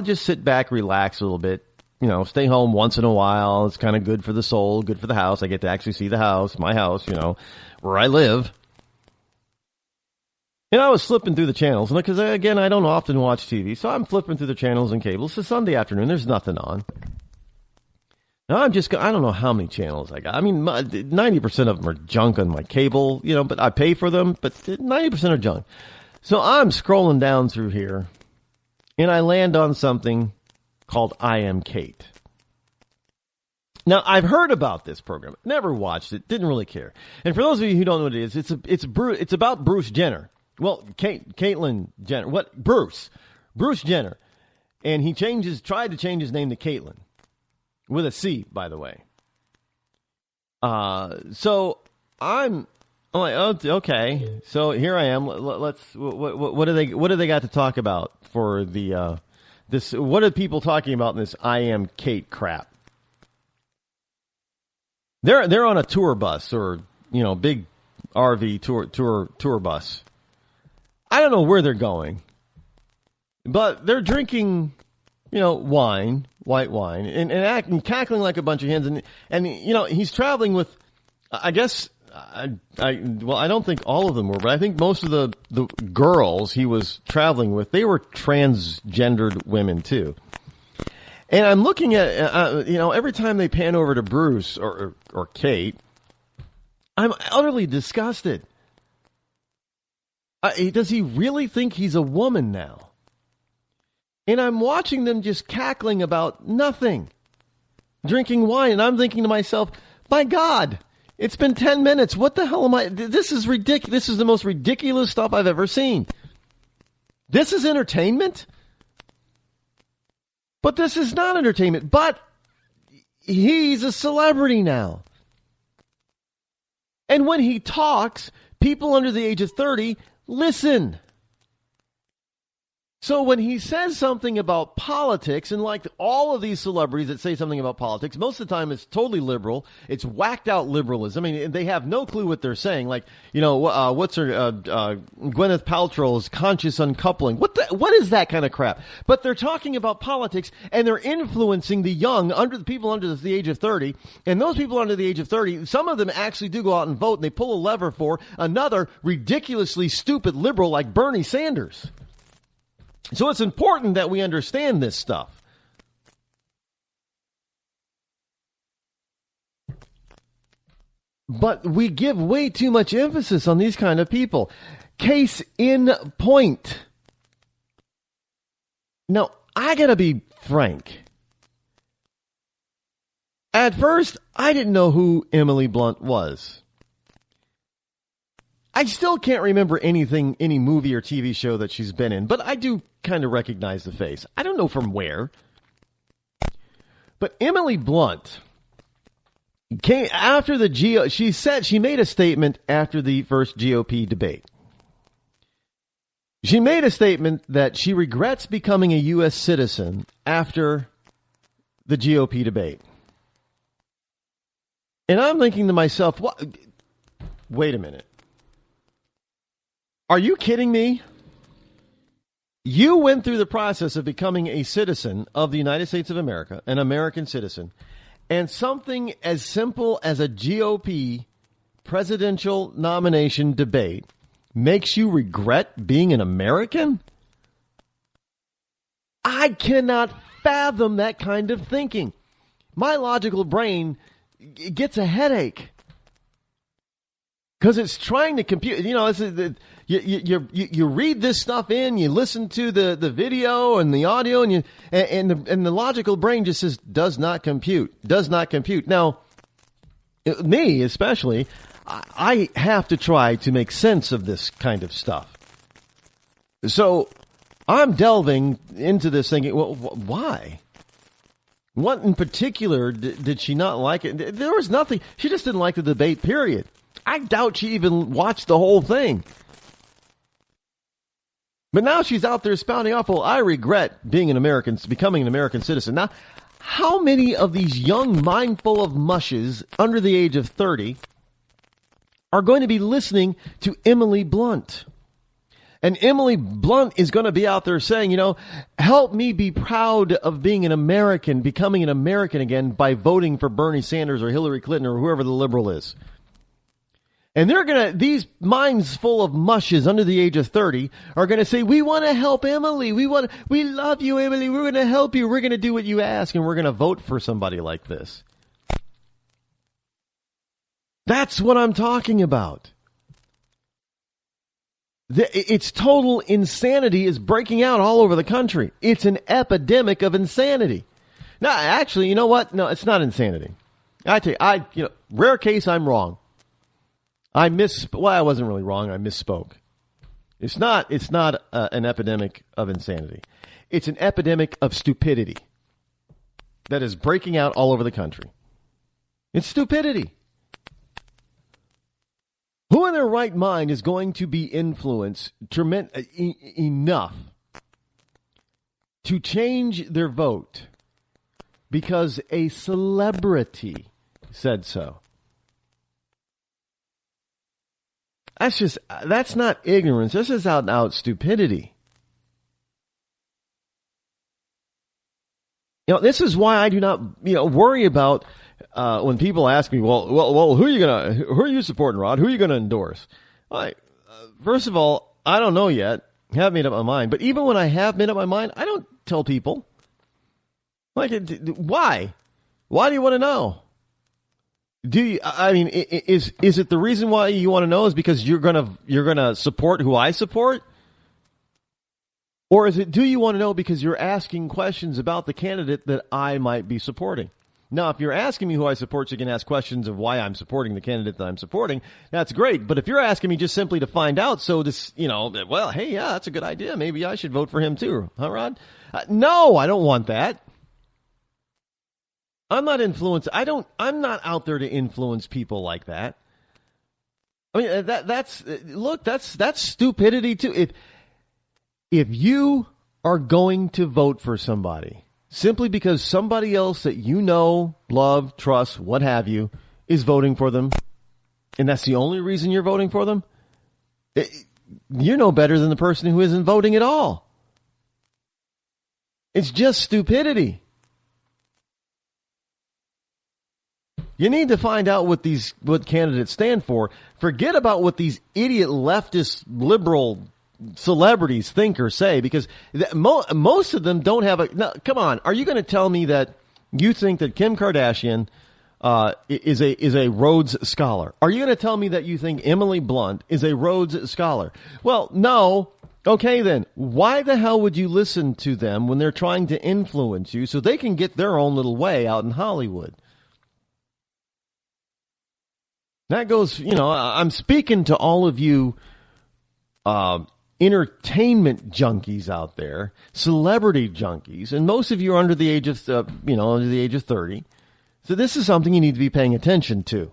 just sit back, relax a little bit, stay home once in a while. It's kind of good for the soul, good for the house. I get to actually see the house, my house, where I live. And I was flipping through the channels because, again, I don't often watch TV. So I'm flipping through the channels and cables. It's a Sunday afternoon. There's nothing on. Now I don't know how many channels I got. I mean, 90% of them are junk on my cable, but I pay for them, but 90% are junk. So I'm scrolling down through here, and I land on something called I Am Kate. Now, I've heard about this program, never watched it, didn't really care. And for those of you who don't know what it is, it's about Bruce Jenner. Well, Caitlyn Jenner. What? Bruce Jenner. And he tried to change his name to Caitlyn. With a C, by the way. So I'm like, oh, okay. So here I am. Let's. What do they got to talk about for the this? What are people talking about in this I Am Kate crap? They're on a tour bus or big RV tour bus. I don't know where they're going, but they're drinking wine. White wine, and acting, cackling like a bunch of hens, and he's traveling with, I guess, I don't think all of them were, but I think most of the girls he was traveling with, they were transgendered women too. And I'm looking at, every time they pan over to Bruce or Kate, I'm utterly disgusted. Does he really think he's a woman now? And I'm watching them just cackling about nothing, drinking wine. And I'm thinking to myself, my God, it's been 10 minutes. What the hell am I? This is ridiculous. This is the most ridiculous stuff I've ever seen. This is entertainment? But this is not entertainment. But he's a celebrity now. And when he talks, people under the age of 30 listen. So when he says something about politics, and like all of these celebrities that say something about politics, most of the time it's totally liberal. It's whacked out liberalism. I mean, they have no clue what they're saying. Like, what's her, Gwyneth Paltrow's conscious uncoupling. What is that kind of crap? But they're talking about politics, and they're influencing the young, the people under the age of 30. And those people under the age of 30, some of them actually do go out and vote, and they pull a lever for another ridiculously stupid liberal like Bernie Sanders. So it's important that we understand this stuff. But we give way too much emphasis on these kind of people. Case in point. Now, I gotta be frank. At first, I didn't know who Emily Blunt was. I still can't remember any movie or TV show that she's been in, but I do kind of recognize the face. I don't know from where. But Emily Blunt came after the she made a statement after the first GOP debate. She made a statement that she regrets becoming a U.S. citizen after the GOP debate. And I'm thinking to myself, what? Wait a minute. Are you kidding me? You went through the process of becoming a citizen of the United States of America, an American citizen, and something as simple as a GOP presidential nomination debate makes you regret being an American? I cannot fathom that kind of thinking. My logical brain gets a headache because it's trying to compute. You know, you read this stuff in, you listen to the video and the audio, and the logical brain just says does not compute. Now, me especially, I have to try to make sense of this kind of stuff. So I'm delving into this thinking, well, why? What in particular did she not like it? There was nothing. She just didn't like the debate, period. I doubt she even watched the whole thing. But now she's out there spouting off, well, I regret becoming an American citizen. Now, how many of these young, mindful of mushes under the age of 30 are going to be listening to Emily Blunt? And Emily Blunt is going to be out there saying, you know, help me be proud of being an American, becoming an American again by voting for Bernie Sanders or Hillary Clinton or whoever the liberal is. And these minds full of mushes under the age of 30 are going to say, we want to help Emily. We love you, Emily. We're going to help you. We're going to do what you ask. And we're going to vote for somebody like this. That's what I'm talking about. It's total insanity is breaking out all over the country. It's an epidemic of insanity. Now, actually, you know what? No, it's not insanity. I tell you, rare case, I'm wrong. I wasn't really wrong. I misspoke. It's not an epidemic of insanity. It's an epidemic of stupidity that is breaking out all over the country. It's stupidity. Who in their right mind is going to be influenced enough to change their vote because a celebrity said so? That's not ignorance. This is out and out stupidity. This is why I do not, worry about when people ask me, well, who are you supporting, Rod? Who are you going to endorse? First of all, I don't know yet. Haven't made up my mind. But even when I have made up my mind, I don't tell people. Why? Why do you want to know? Is it the reason why you want to know is because you're gonna support who I support? Or is it, do you want to know because you're asking questions about the candidate that I might be supporting? Now, if you're asking me who I support, you can ask questions of why I'm supporting the candidate that I'm supporting. That's great. But if you're asking me just simply to find out, so this, well, hey, yeah, that's a good idea. Maybe I should vote for him too. Huh, Rod? No, I don't want that. I'm not influenced. I'm not out there to influence people like that. I mean, that's stupidity too. If you are going to vote for somebody simply because somebody else that you know, love, trust, what have you, is voting for them, and that's the only reason you're voting for them, you're no better than the person who isn't voting at all. It's just stupidity. You need to find out what candidates stand for. Forget about what these idiot leftist liberal celebrities think or say, because most of them don't have now, come on, are you going to tell me that you think that Kim Kardashian is a Rhodes Scholar? Are you going to tell me that you think Emily Blunt is a Rhodes Scholar? Well, no. Okay, then why the hell would you listen to them when they're trying to influence you so they can get their own little way out in Hollywood? That goes, I'm speaking to all of you entertainment junkies out there, celebrity junkies, and most of you are under the age of, under the age of 30. So this is something you need to be paying attention to. You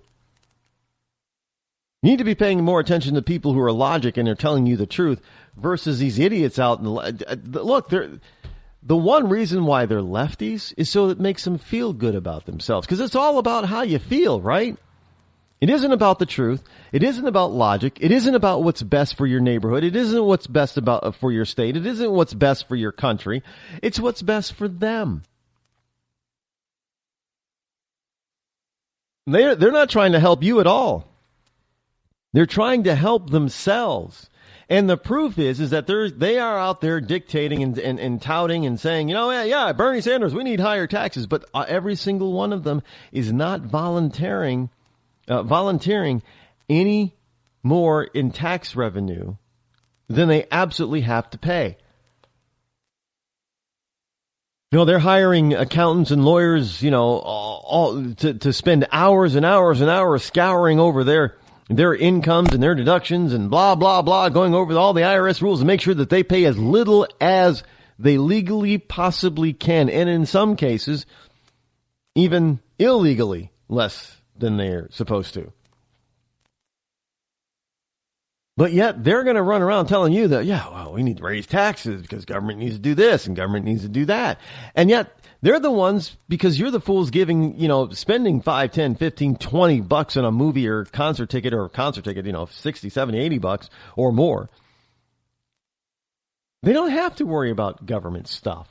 need to be paying more attention to people who are logic and they're telling you the truth versus these idiots out in the look. The one reason why they're lefties is so it makes them feel good about themselves, because it's all about how you feel, right? It isn't about the truth. It isn't about logic. It isn't about what's best for your neighborhood. It isn't what's best for your state. It isn't what's best for your country. It's what's best for them. They're not trying to help you at all. They're trying to help themselves. And the proof is that they are out there dictating and touting and saying, yeah, Bernie Sanders, we need higher taxes. But every single one of them is not volunteering any more in tax revenue than they absolutely have to pay. They're hiring accountants and lawyers, all to spend hours and hours and hours scouring over their incomes and their deductions and blah, blah, blah, going over all the IRS rules to make sure that they pay as little as they legally possibly can. And in some cases, even illegally less than they're supposed to. But yet they're going to run around telling you that, we need to raise taxes because government needs to do this and government needs to do that. And yet they're the ones, because you're the fools spending $5, $10, $15, $20 on a movie or concert ticket, $60, $70, $80 or more. They don't have to worry about government stuff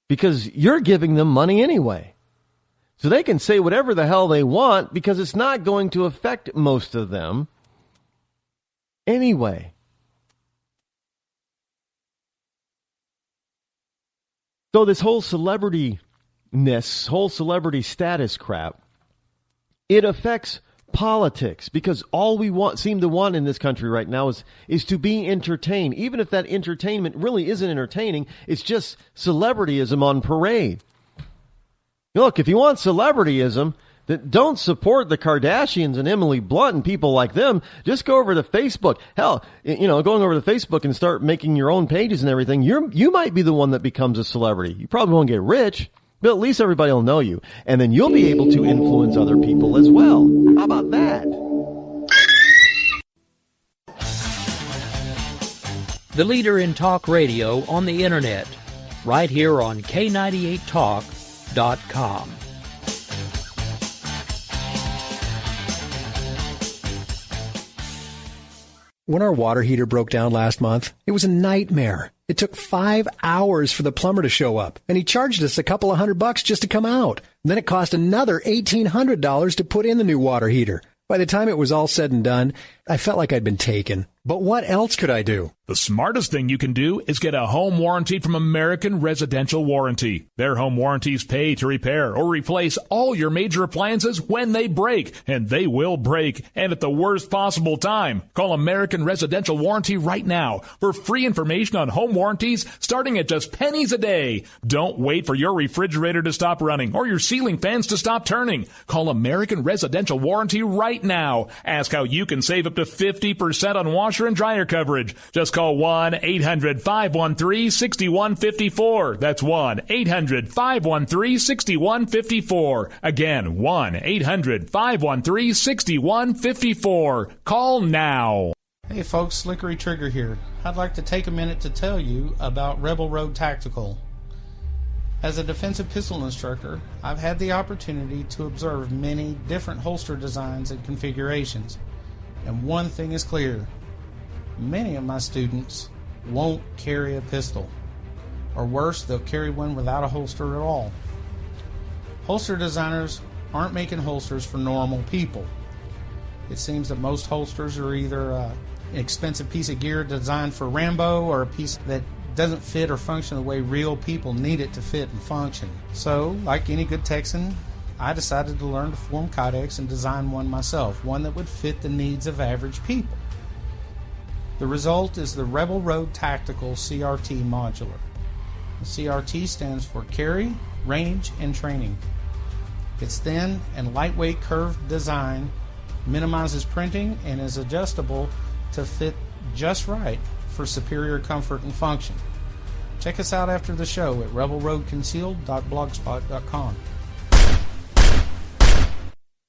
because you're giving them money anyway. So they can say whatever the hell they want because it's not going to affect most of them anyway. So this whole celebrity status crap, it affects politics because all we seem to want in this country right now is to be entertained. Even if that entertainment really isn't entertaining, it's just celebrityism on parade. Look, if you want celebrityism, then don't support the Kardashians and Emily Blunt and people like them. Just go over to Facebook. Hell, going over to Facebook and start making your own pages and everything. You might be the one that becomes a celebrity. You probably won't get rich, but at least everybody will know you. And then you'll be able to influence other people as well. How about that? The leader in talk radio on the internet, right here on K98Talk.com. When our water heater broke down last month, it was a nightmare. It took 5 hours for the plumber to show up, and he charged us a couple of $100 just to come out. And then it cost another $1,800 to put in the new water heater. By the time it was all said and done, I felt like I'd been taken. But what else could I do? The smartest thing you can do is get a home warranty from American Residential Warranty. Their home warranties pay to repair or replace all your major appliances when they break, and they will break, and at the worst possible time. Call American Residential Warranty right now for free information on home warranties starting at just pennies a day. Don't wait for your refrigerator to stop running or your ceiling fans to stop turning. Call American Residential Warranty right now. Ask how you can save up to 50% on washer and dryer coverage. Just call 1-800-513-6154. That's 1-800-513-6154. Again, 1-800-513-6154. Call now. Hey folks, Slickery Trigger here. I'd like to take a minute to tell you about Rebel Road Tactical. As a defensive pistol instructor, I've had the opportunity to observe many different holster designs and configurations. And one thing is clear. Many of my students won't carry a pistol. Or worse, they'll carry one without a holster at all. Holster designers aren't making holsters for normal people. It seems that most holsters are either an expensive piece of gear designed for Rambo or a piece that doesn't fit or function the way real people need it to fit and function. So, like any good Texan, I decided to learn to form codex and design one myself, one that would fit the needs of average people. The result is the Rebel Road Tactical CRT Modular. The CRT stands for Carry, Range, and Training. Its thin and lightweight curved design minimizes printing and is adjustable to fit just right for superior comfort and function. Check us out after the show at rebelroadconcealed.blogspot.com.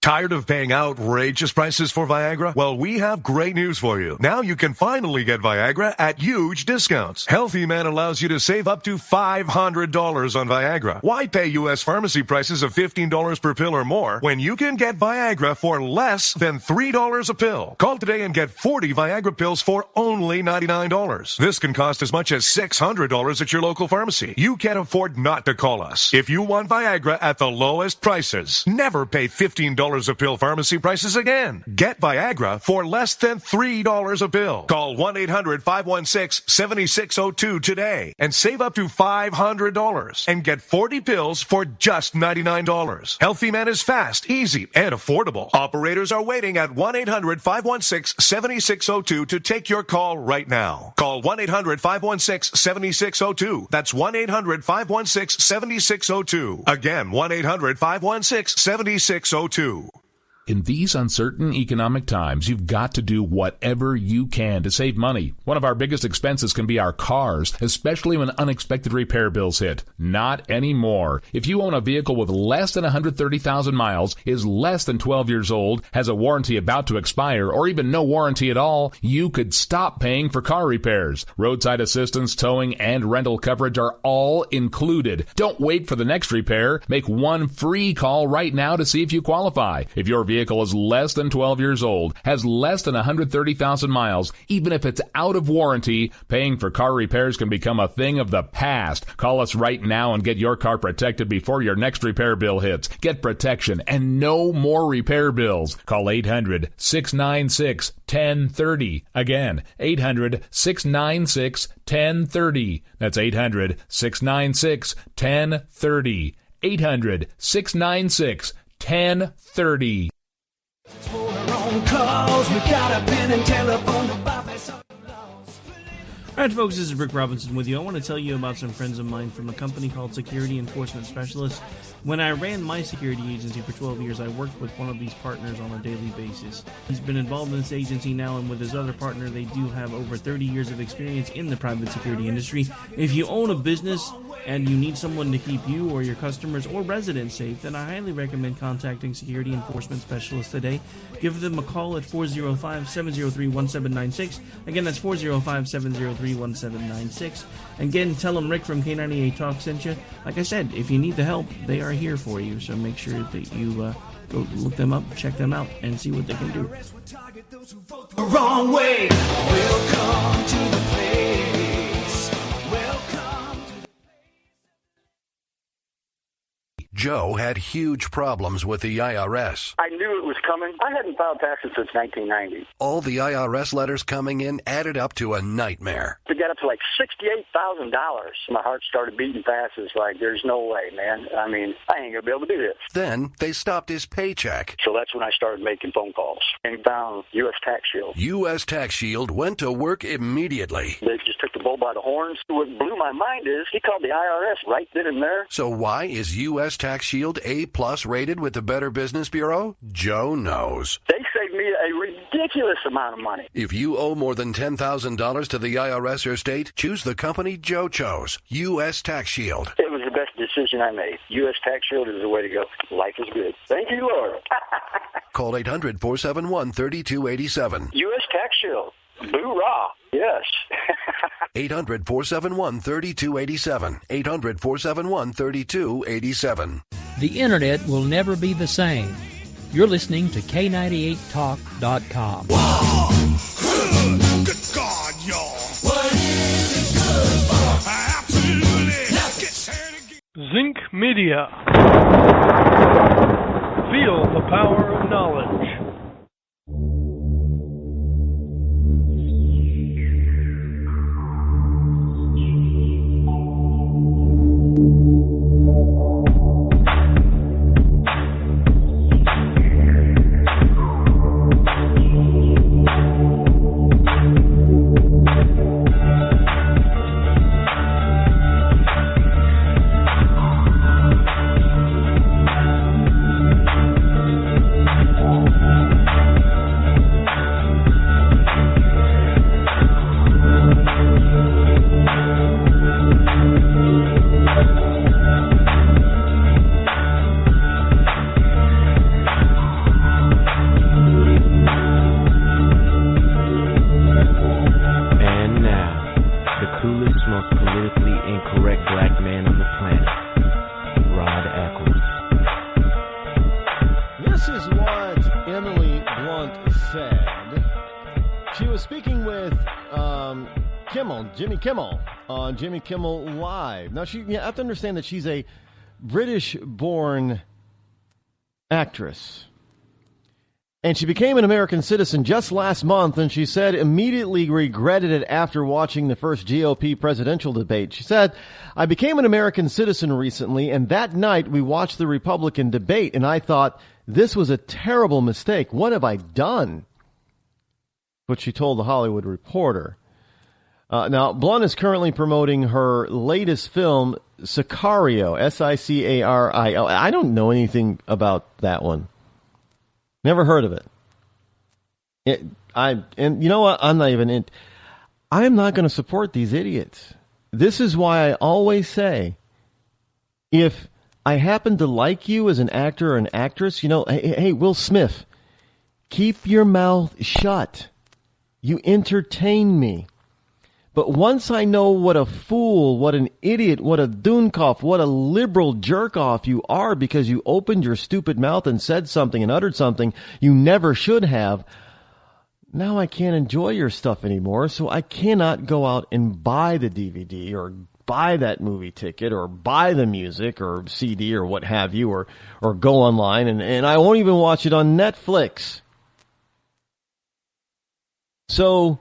Tired of paying outrageous prices for Viagra? Well, we have great news for you. Now you can finally get Viagra at huge discounts. Healthy Man allows you to save up to $500 on Viagra. Why pay U.S. pharmacy prices of $15 per pill or more when you can get Viagra for less than $3 a pill? Call today and get 40 Viagra pills for only $99. This can cost as much as $600 at your local pharmacy. You can't afford not to call us. If you want Viagra at the lowest prices, never pay $15 a pill pharmacy prices again. Get Viagra for less than $3 a pill. Call 1-800-516-7602 today and save up to $500 and get 40 pills for just $99. Healthy Man is fast, easy, and affordable. Operators are waiting at 1-800-516-7602 to take your call right now. Call 1-800-516-7602. That's 1-800-516-7602. Again, 1-800-516-7602. In these uncertain economic times, you've got to do whatever you can to save money. One of our biggest expenses can be our cars, especially when unexpected repair bills hit. Not anymore. If you own a vehicle with less than 130,000 miles, is less than 12 years old, has a warranty about to expire, or even no warranty at all, you could stop paying for car repairs. Roadside assistance, towing, and rental coverage are all included. Don't wait for the next repair. Make one free call right now to see if you qualify. If your vehicle is less than 12 years old, has less than 130,000 miles, even if it's out of warranty, paying for car repairs can become a thing of the past. Call us right now and get your car protected before your next repair bill hits. Get protection and no more repair bills. Call 800-696-1030. Again, 800-696-1030. That's 800-696-1030. 800-696-1030. Alright folks, this is Rick Robinson with you. I want to tell you about some friends of mine from a company called Security Enforcement Specialists. When I ran my security agency for 12 years, I worked with one of these partners on a daily basis. He's been involved in this agency now, and with his other partner, they do have over 30 years of experience in the private security industry. If you own a business and you need someone to keep you or your customers or residents safe, then I highly recommend contacting Security Enforcement Specialists today. Give them a call at 405-703-1796. Again, that's 405-703-1796. And again, tell them Rick from K98 Talk sent you. Like I said, if you need the help, they are here for you. So make sure that you go look them up, check them out, and see what they can do. Wrong way. Welcome to the place. Joe had huge problems with the IRS. I knew it was coming. I hadn't filed taxes since 1990. All the IRS letters coming in added up to a nightmare. It got up to like $68,000. My heart started beating fast. It's like, there's no way, man. I mean, I ain't going to be able to do this. Then they stopped his paycheck. So that's when I started making phone calls and found U.S. Tax Shield. U.S. Tax Shield went to work immediately. They just took the bull by the horns. What blew my mind is he called the IRS right then and there. So why is U.S. Tax Shield A+ rated with the Better Business Bureau? Joe knows. They saved me a ridiculous amount of money. If you owe more than $10,000 to the IRS or state, choose the company Joe chose, U.S. Tax Shield. It was the best decision I made. U.S. Tax Shield is the way to go. Life is good. Thank you, Lord. Call 800-471-3287. U.S. Tax Shield. Boo-rah. Yes. 800-471-3287. 800-471-3287. The Internet will never be the same. You're listening to K98Talk.com. Good God, y'all. What is it good for? Absolutely. Now get set again. Zinc Media. Feel the power of knowledge. most politically incorrect black man on the planet, Rod Eccles. This is what Emily Blunt said. She was speaking with Jimmy Kimmel, on Jimmy Kimmel Live. Now, you have to understand that she's a British-born actress. And she became an American citizen just last month, and she said immediately regretted it after watching the first GOP presidential debate. She said, I became an American citizen recently, and that night we watched the Republican debate, and I thought, this was a terrible mistake. What have I done? What she told the Hollywood Reporter. Now, Blunt is currently promoting her latest film, Sicario, Sicario. I don't know anything about that one. Never heard of it. And you know what? I'm not going to support these idiots. This is why I always say, if I happen to like you as an actor or an actress, hey, Will Smith, keep your mouth shut. You entertain me. But once I know what a fool, what an idiot, what a Dunekoff, what a liberal jerk-off you are because you opened your stupid mouth and said something and uttered something you never should have, now I can't enjoy your stuff anymore, so I cannot go out and buy the DVD or buy that movie ticket or buy the music or CD or what have you, or go online, and I won't even watch it on Netflix. So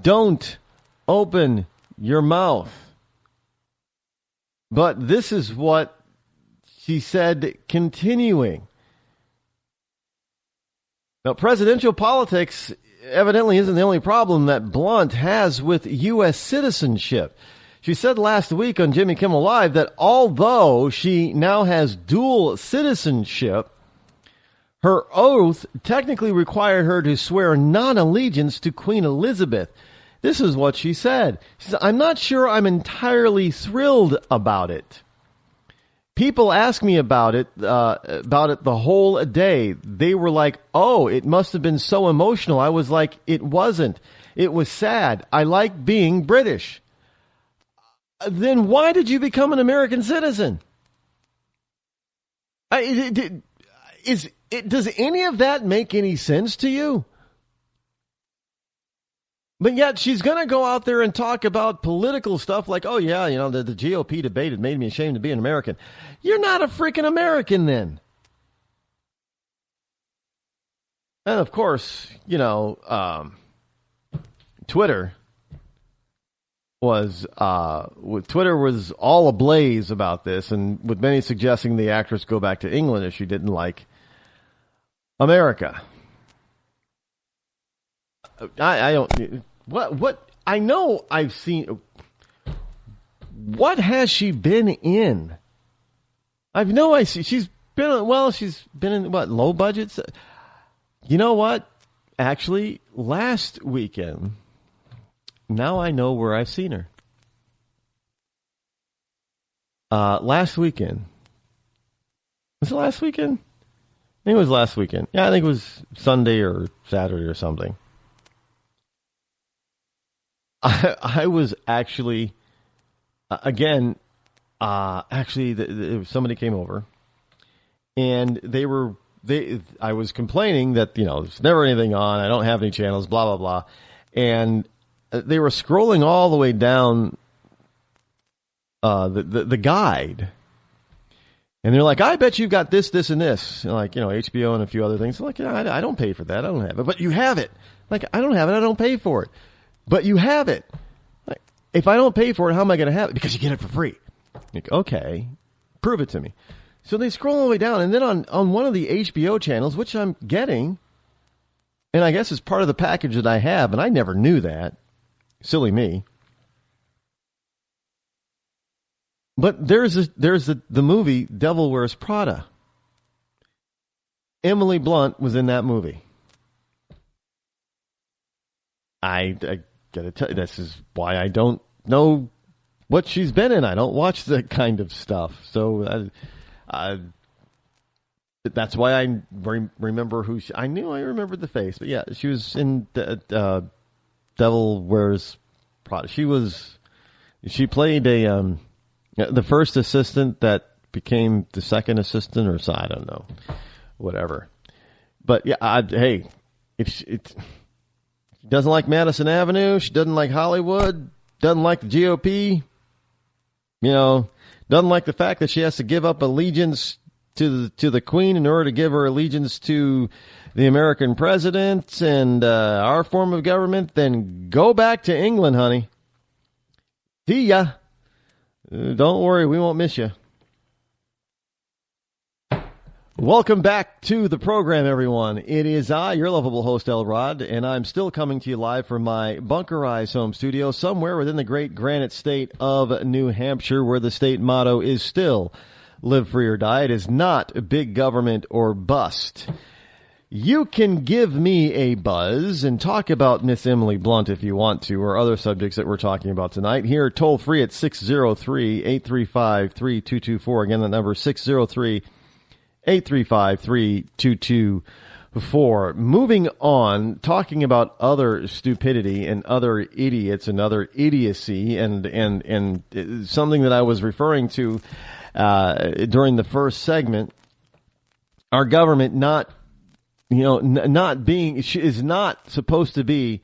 don't open your mouth. But this is what she said, continuing. Now, presidential politics evidently isn't the only problem that Blunt has with U.S. citizenship. She said last week on Jimmy Kimmel Live that although she now has dual citizenship, her oath technically required her to swear non-allegiance to Queen Elizabeth. This is what she said. She said, I'm not sure I'm entirely thrilled about it. People ask me about it the whole day. They were like, oh, it must have been so emotional. I was like, it wasn't. It was sad. I like being British. Then why did you become an American citizen? Does any of that make any sense to you? But yet she's going to go out there and talk about political stuff like, oh, yeah, the GOP debate had made me ashamed to be an American. You're not a freaking American then. And, of course, Twitter was all ablaze about this, and with many suggesting the actress go back to England if she didn't like America. I don't. What I know I've seen. What has she been in? She's been in what, low budgets? You know what? Actually, last weekend, now I know where I've seen her. Last weekend. Was it last weekend? I think it was last weekend. Yeah, I think it was Sunday or Saturday or something. I was actually, somebody came over, and I was complaining that, there's never anything on, I don't have any channels, blah, blah, blah. And they were scrolling all the way down the guide. And they're like, I bet you've got this, this, and this. And HBO and a few other things. I'm like, I don't pay for that. I don't have it. But you have it. Like, I don't have it. I don't pay for it. But you have it. Like, if I don't pay for it, how am I going to have it? Because you get it for free. Like, okay, prove it to me. So they scroll all the way down. And then on one of the HBO channels, which I'm getting, and I guess it's part of the package that I have, and I never knew that. Silly me. But there's the movie Devil Wears Prada. Emily Blunt was in that movie. I gotta tell you, this is why I don't know what she's been in. I don't watch that kind of stuff. So that's why I remember who I knew I remembered the face. But yeah, she was in Devil Wears Prada. She was She played the first assistant that became the second assistant, or so, I don't know, whatever. But yeah, hey, if she doesn't like Madison Avenue, she doesn't like Hollywood, doesn't like the GOP, doesn't like the fact that she has to give up allegiance to the Queen in order to give her allegiance to the American president and our form of government, then go back to England, honey. See ya. Don't worry, we won't miss you. Welcome back to the program, everyone. It is I, your lovable host, El Rod, and I'm still coming to you live from my bunkerized home studio somewhere within the great granite state of New Hampshire, where the state motto is still live free or die. It is not big government or bust. You can give me a buzz and talk about Miss Emily Blunt if you want to, or other subjects that we're talking about tonight. Here, toll free at 603-835-3224. Again, the number 603-835-3224. Moving on, talking about other stupidity and other idiots and other idiocy, and something that I was referring to during the first segment. Our government is not supposed to be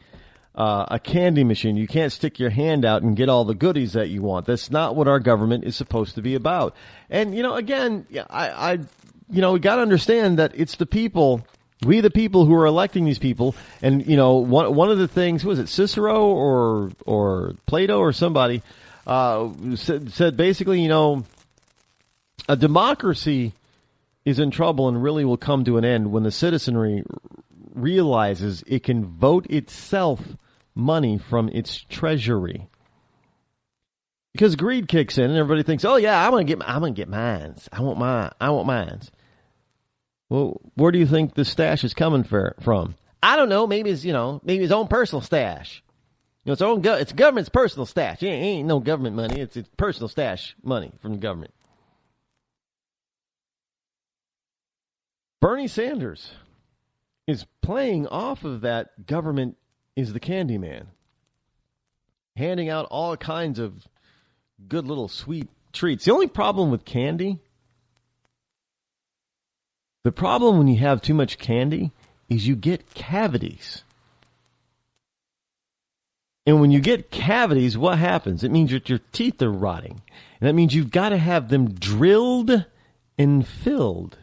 a candy machine. You can't stick your hand out and get all the goodies that you want. That's not what our government is supposed to be about. And, again, we got to understand that it's the people, we the people who are electing these people. And, one of the things, who was it, Cicero or Plato or somebody, said basically, a democracy is in trouble and really will come to an end when the citizenry realizes it can vote itself money from its treasury. Because greed kicks in and everybody thinks, "Oh yeah, I'm gonna get mines. I want mines." Well, where do you think the stash is coming from? I don't know. Maybe it's his own personal stash. It's it's government's personal stash. It ain't no government money. It's personal stash money from the government. Bernie Sanders is playing off of that government is the candy man, handing out all kinds of good little sweet treats. The only problem with candy, the problem when you have too much candy is you get cavities. And when you get cavities, what happens? It means that your teeth are rotting. And that means you've got to have them drilled and filled.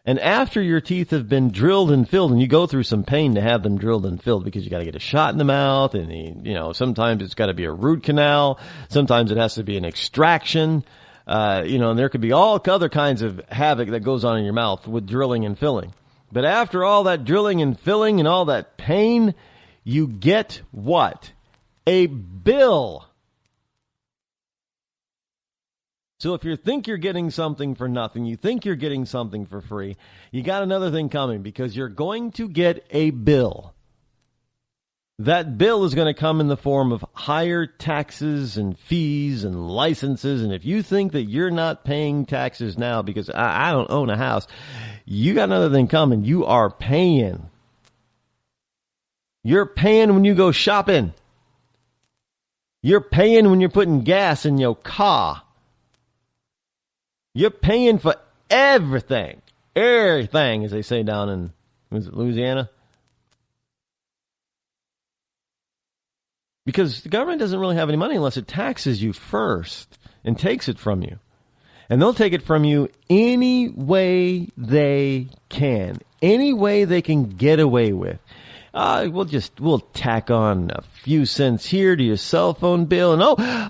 And after your teeth have been drilled and filled, and you go through some pain to have them drilled and filled because you got to get a shot in the mouth, and sometimes it's got to be a root canal, sometimes it has to be an extraction, and there could be all other kinds of havoc that goes on in your mouth with drilling and filling. But after all that drilling and filling and all that pain, you get what? A bill. So if you think you're getting something for nothing, you think you're getting something for free, you got another thing coming because you're going to get a bill. That bill is going to come in the form of higher taxes and fees and licenses. And if you think that you're not paying taxes now because I don't own a house, you got another thing coming. You are paying. You're paying when you go shopping. You're paying when you're putting gas in your car. You're paying for everything. Everything, as they say down in Louisiana. Because the government doesn't really have any money unless it taxes you first and takes it from you. And they'll take it from you any way they can. Any way they can get away with. We'll tack on a few cents here to your cell phone bill, and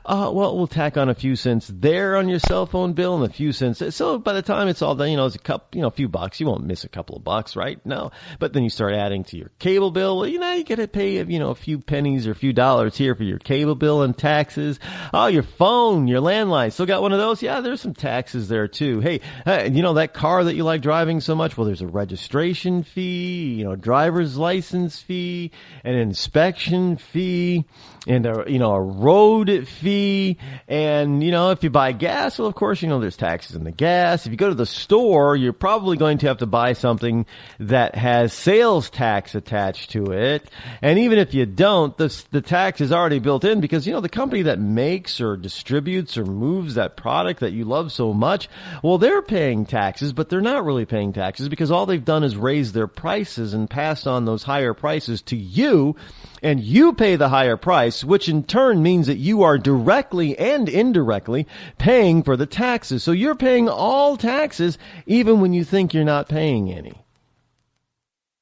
we'll tack on a few cents there on your cell phone bill and a few cents. So by the time it's all done, it's a few bucks. You won't miss a couple of bucks, right? No. But then you start adding to your cable bill. Well, you got to pay, a few pennies or a few dollars here for your cable bill and taxes. Oh, your phone, your landline. Still got one of those? Yeah, there's some taxes there too. Hey, that car that you like driving so much? Well, there's a registration fee, driver's license license fee, an inspection fee, and a road fee. And, if you buy gas, well, of course, there's taxes on the gas. If you go to the store, you're probably going to have to buy something that has sales tax attached to it. And even if you don't, the tax is already built in because, the company that makes or distributes or moves that product that you love so much, well, they're paying taxes, but they're not really paying taxes because all they've done is raise their prices and pass on those higher prices to you, and you pay the higher price, which in turn means that you are directly and indirectly paying for the taxes. So you're paying all taxes even when you think you're not paying any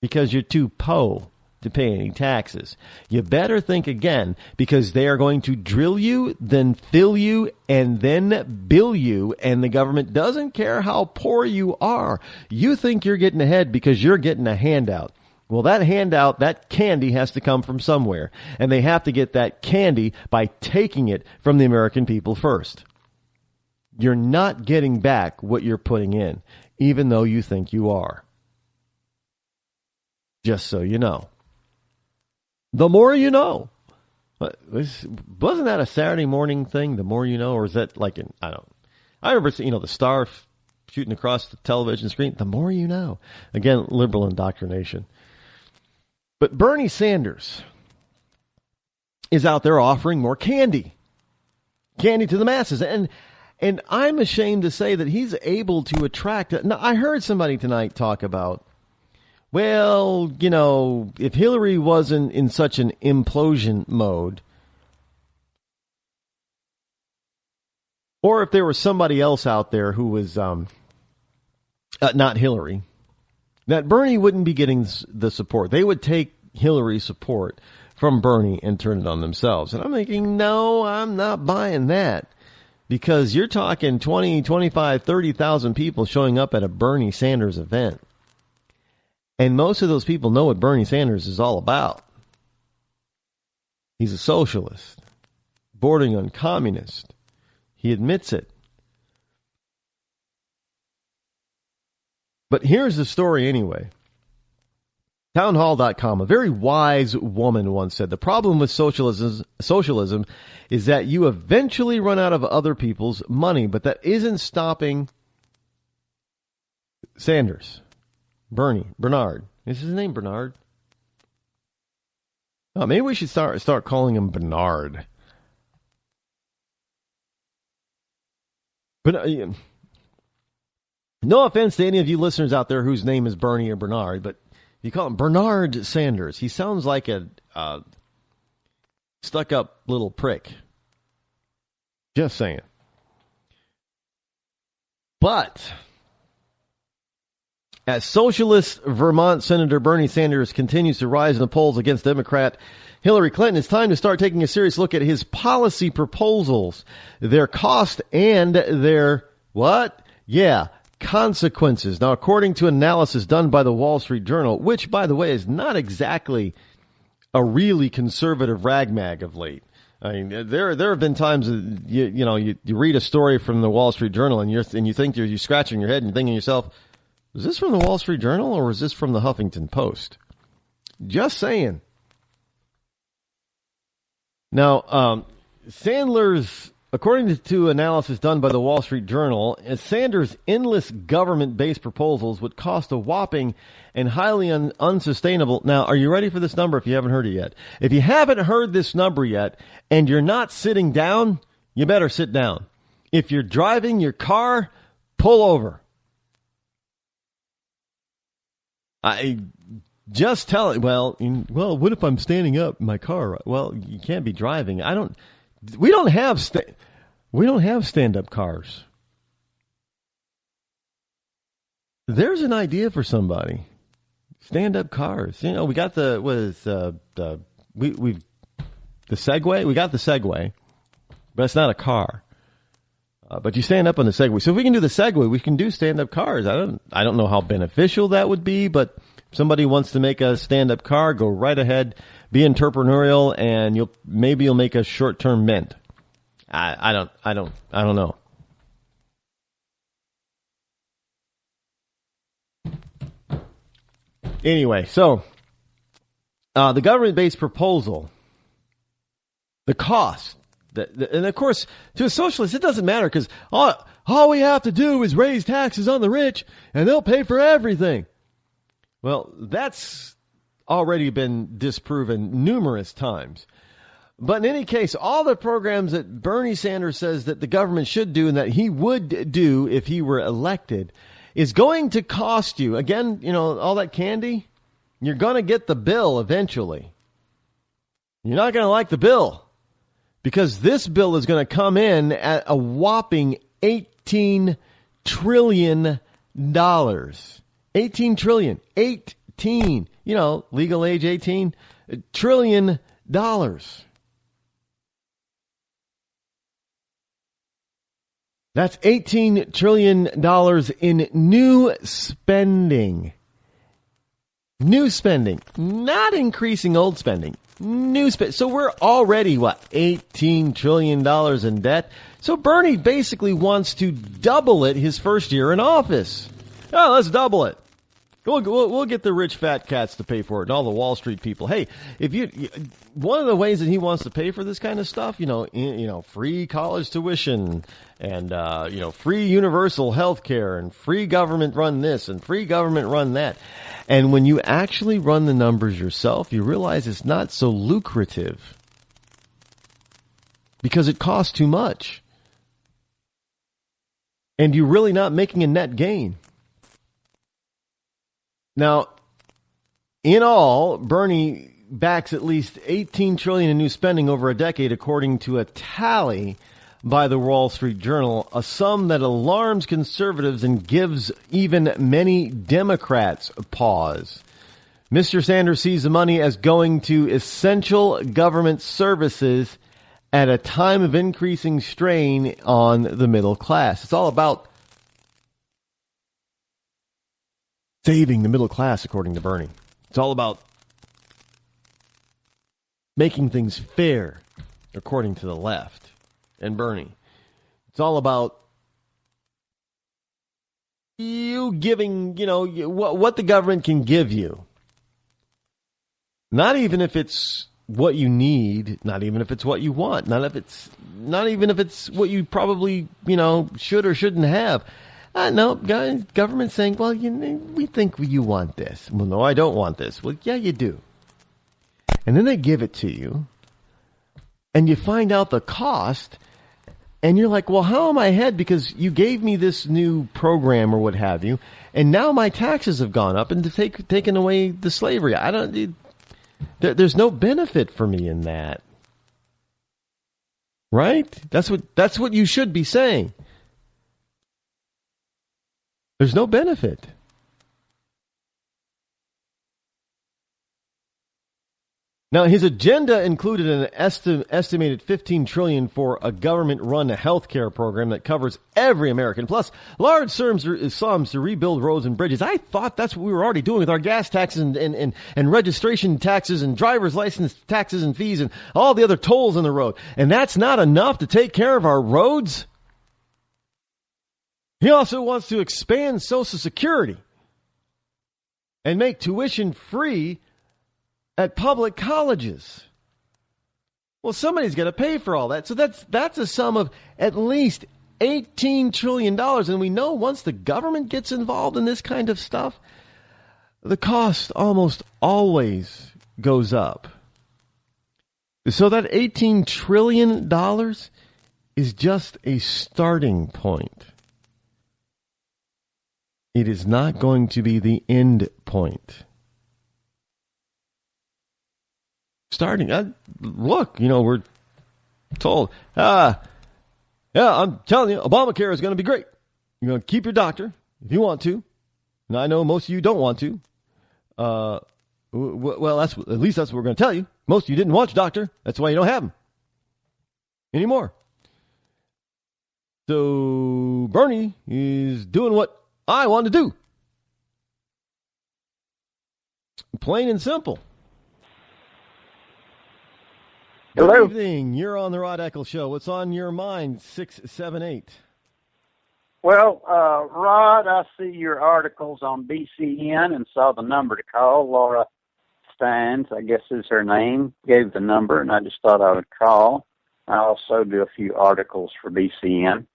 because you're too po to pay any taxes. You better think again because they are going to drill you, then fill you, and then bill you, and the government doesn't care how poor you are. You think you're getting ahead because you're getting a handout. Well, that handout, that candy has to come from somewhere, and they have to get that candy by taking it from the American people first. You're not getting back what you're putting in, even though you think you are. Just so you know. The more you know. Wasn't that a Saturday morning thing, the more you know, or is that like I remember seeing, the star shooting across the television screen, the more you know. Again, liberal indoctrination. But Bernie Sanders is out there offering more candy to the masses. And I'm ashamed to say that he's able to attract. Now, I heard somebody tonight talk about, well, if Hillary wasn't in such an implosion mode, or if there was somebody else out there who was not Hillary, that Bernie wouldn't be getting the support. They would take Hillary's support from Bernie and turn it on themselves. And I'm thinking, no, I'm not buying that. Because you're talking 20, 25, 30,000 people showing up at a Bernie Sanders event. And most of those people know what Bernie Sanders is all about. He's a socialist, bordering on communist. He admits it. But here's the story anyway. Townhall.com, a very wise woman once said, the problem with socialism is that you eventually run out of other people's money, but that isn't stopping Sanders. Bernard. Is his name Bernard? Oh, maybe we should start calling him Bernard. But no offense to any of you listeners out there whose name is Bernie or Bernard, but you call him Bernard Sanders. He sounds like a stuck-up little prick. Just saying. But as socialist Vermont Senator Bernie Sanders continues to rise in the polls against Democrat Hillary Clinton, it's time to start taking a serious look at his policy proposals, their cost, and their what? Yeah, consequences. Now, according to analysis done by the Wall Street Journal, which, by the way, is not exactly a really conservative ragmag of late. I mean, there have been times you read a story from the Wall Street Journal and you think you're scratching your head and thinking to yourself, is this from the Wall Street Journal or is this from the Huffington Post? Just saying. Now, Sandler's, according to analysis done by the Wall Street Journal, Sanders' endless government-based proposals would cost a whopping and highly unsustainable. Now, are you ready for this number if you haven't heard it yet? If you haven't heard this number yet and you're not sitting down, you better sit down. If you're driving your car, pull over. I just tell it. Well, what if I'm standing up in my car? Well, you can't be driving. We don't have stand-up cars. There's an idea for somebody. Stand-up cars. We got the Segway. We got the Segway, but it's not a car. But you stand up on the Segway. So if we can do the Segway, we can do stand-up cars. I don't know how beneficial that would be, but if somebody wants to make a stand-up car, go right ahead. Be entrepreneurial, and you'll make a short-term mint. I don't know. Anyway, so the government-based proposal, the cost, and of course, to a socialist, it doesn't matter because all we have to do is raise taxes on the rich and they'll pay for everything. Well, that's already been disproven numerous times. But in any case, all the programs that Bernie Sanders says that the government should do and that he would do if he were elected is going to cost you, again, all that candy, you're going to get the bill eventually. You're not going to like the bill because this bill is going to come in at a whopping $18 trillion. 18 trillion. 18. Legal age 18 trillion dollars. That's $18 trillion in new spending. New spending. Not increasing old spending. New spending. So we're already, $18 trillion in debt? So Bernie basically wants to double it his first year in office. Oh, let's double it. We'll get the rich fat cats to pay for it and all the Wall Street people. Hey, one of the ways that he wants to pay for this kind of stuff, free college tuition and, free universal health care and free government run this and free government run that. And when you actually run the numbers yourself, you realize it's not so lucrative because it costs too much. And you're really not making a net gain. Now, in all, Bernie backs at least $18 trillion in new spending over a decade, according to a tally by the Wall Street Journal, a sum that alarms conservatives and gives even many Democrats pause. Mr. Sanders sees the money as going to essential government services at a time of increasing strain on the middle class. It's all about saving the middle class, according to Bernie. It's all about making things fair, according to the left and Bernie. It's all about you giving, what the government can give you. Not even if it's what you need, not even if it's what you want, not even if it's what you probably, should or shouldn't have. No, government's saying, well, we think you want this. Well, no, I don't want this. Well, yeah, you do. And then they give it to you, and you find out the cost, and you're like, well, how am I ahead? Because you gave me this new program or what have you, and now my taxes have gone up and taken away the slavery. There's no benefit for me in that. Right? That's what you should be saying. There's no benefit. Now, his agenda included an estimated $15 trillion for a government-run healthcare program that covers every American, plus large sums to rebuild roads and bridges. I thought that's what we were already doing with our gas taxes and registration taxes and driver's license taxes and fees and all the other tolls on the road. And that's not enough to take care of our roads? He also wants to expand Social Security and make tuition free at public colleges. Well, somebody's got to pay for all that. So that's a sum of at least $18 trillion. And we know once the government gets involved in this kind of stuff, the cost almost always goes up. So that $18 trillion is just a starting point. It is not going to be the end point. Look, we're told, I'm telling you, Obamacare is going to be great. You're going to keep your doctor if you want to. And I know most of you don't want to. Well, at least that's what we're going to tell you. Most of you didn't want your doctor. That's why you don't have him anymore. So Bernie is doing what I want to do. Plain and simple. Hello. Good evening. You're on the Rod Eccles Show. What's on your mind? 678. Well, Rod, I see your articles on BCN and saw the number to call. Laura Steins, I guess is her name, gave the number, and I just thought I would call. I also do a few articles for BCN.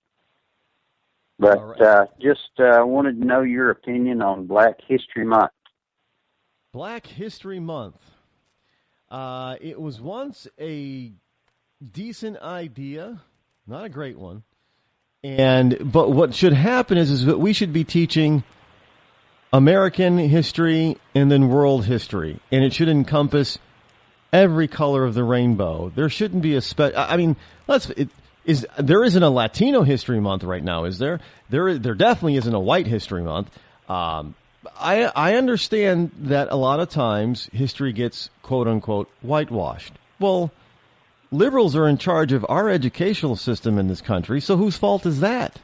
But just wanted to know your opinion on Black History Month. Black History Month. It was once a decent idea, not a great one. But what should happen is that we should be teaching American history and then world history, and it should encompass every color of the rainbow. There shouldn't be there isn't a Latino History Month right now, is there? There definitely isn't a White History Month. I understand that a lot of times history gets quote unquote whitewashed. Well, liberals are in charge of our educational system in this country, so whose fault is that?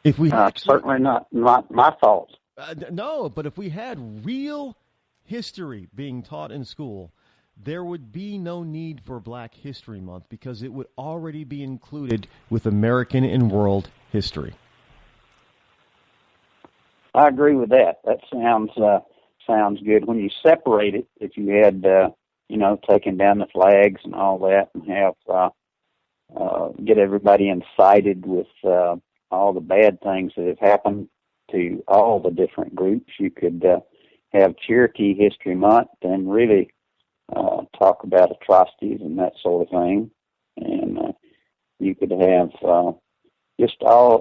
If we certainly not my fault. No, but if we had real history being taught in school, there would be no need for Black History Month because it would already be included with American and world history. I agree with that. That sounds good. When you separate it, if you had taken down the flags and all that, and have get everybody incited with all the bad things that have happened to all the different groups, you could have Cherokee History Month and really talk about atrocities and that sort of thing. And you could have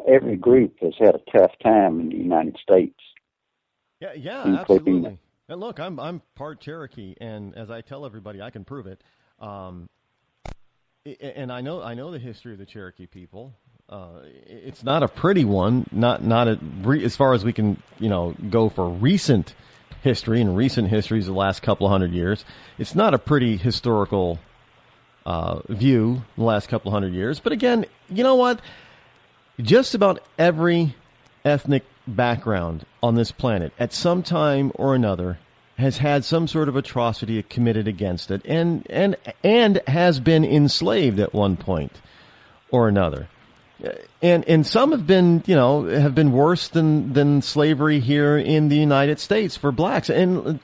every group has had a tough time in the United States. Yeah, absolutely. And look, I'm part Cherokee, and as I tell everybody, I can prove it. And I know the history of the Cherokee people. It's not a pretty one, as far as we can, go for recent history, and recent history is the last couple of hundred years. It's not a pretty historical view the last couple of hundred years. But again, you know what? Just about every ethnic background on this planet at some time or another has had some sort of atrocity committed against it and has been enslaved at one point or another. And some have been worse than slavery here in the United States for blacks. And,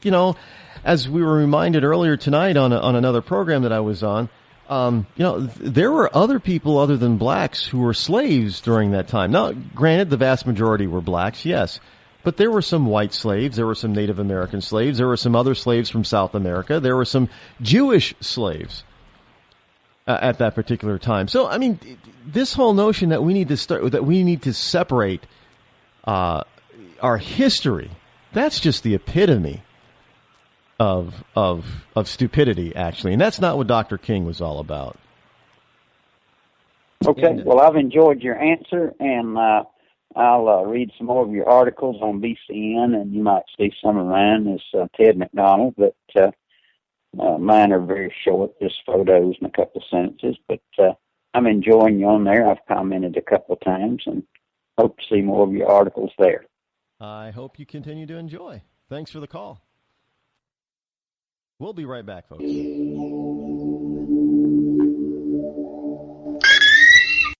as we were reminded earlier tonight on another program that I was on, there were other people other than blacks who were slaves during that time. Now, granted, the vast majority were blacks, yes. But there were some white slaves. There were some Native American slaves. There were some other slaves from South America. There were some Jewish slaves at that particular time. So, I mean, this whole notion that we need to separate our history, that's just the epitome of stupidity, actually. And that's not what Dr. King was all about. Okay, well, I've enjoyed your answer, and I'll read some more of your articles on BCN, and you might see some of mine as Ted McDonald, but mine are very short, just photos and a couple of sentences, but I'm enjoying you on there. I've commented a couple of times and hope to see more of your articles there. I hope you continue to enjoy. Thanks for the call. We'll be right back, folks.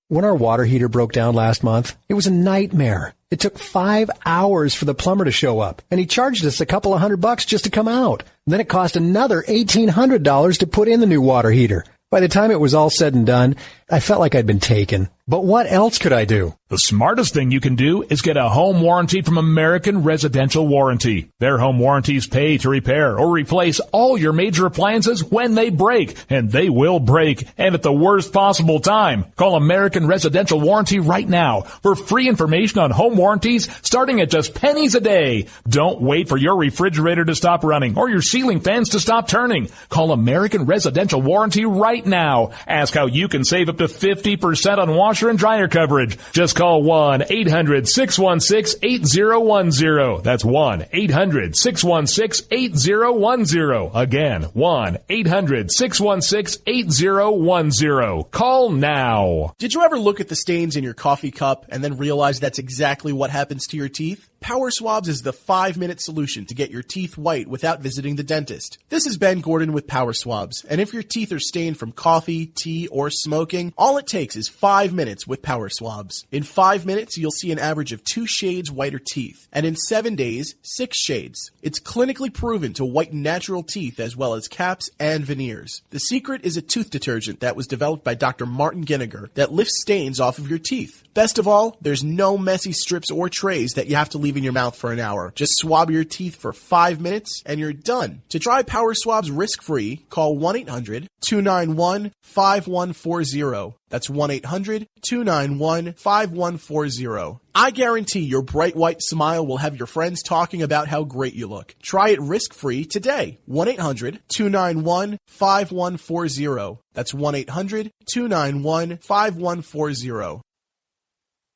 When our water heater broke down last month, it was a nightmare. It took 5 hours for the plumber to show up, and he charged us a couple of $100 just to come out. Then it cost another $1,800 to put in the new water heater. By the time it was all said and done, I felt like I'd been taken. But what else could I do? The smartest thing you can do is get a home warranty from American Residential Warranty. Their home warranties pay to repair or replace all your major appliances when they break, and they will break, and at the worst possible time. Call American Residential Warranty right now for free information on home warranties starting at just pennies a day. Don't wait for your refrigerator to stop running or your ceiling fans to stop turning. Call American Residential Warranty right now. Ask how you can save up to 50% on washer and dryer coverage. Just call 1-800-616-8010. That's 1-800-616-8010. Again, 1-800-616-8010. Call now. Did you ever look at the stains in your coffee cup and then realize that's exactly what happens to your teeth? Power Swabs is the 5-minute solution to get your teeth white without visiting the dentist. This is Ben Gordon with Power Swabs, and if your teeth are stained from coffee, tea, or smoking, all it takes is 5 minutes with Power Swabs. In 5 minutes, you'll see an average of 2 shades whiter teeth, and in 7 days, 6 shades. It's clinically proven to whiten natural teeth as well as caps and veneers. The secret is a tooth detergent that was developed by Dr. Martin Ginniger that lifts stains off of your teeth. Best of all, there's no messy strips or trays that you have to leave in your mouth for an hour. Just swab your teeth for 5 minutes and you're done. To try Power Swabs risk-free, call 1-800-291-5140. That's 1-800-291-5140. I guarantee your bright white smile will have your friends talking about how great you look. Try it risk-free today. 1-800-291-5140. That's 1-800-291-5140.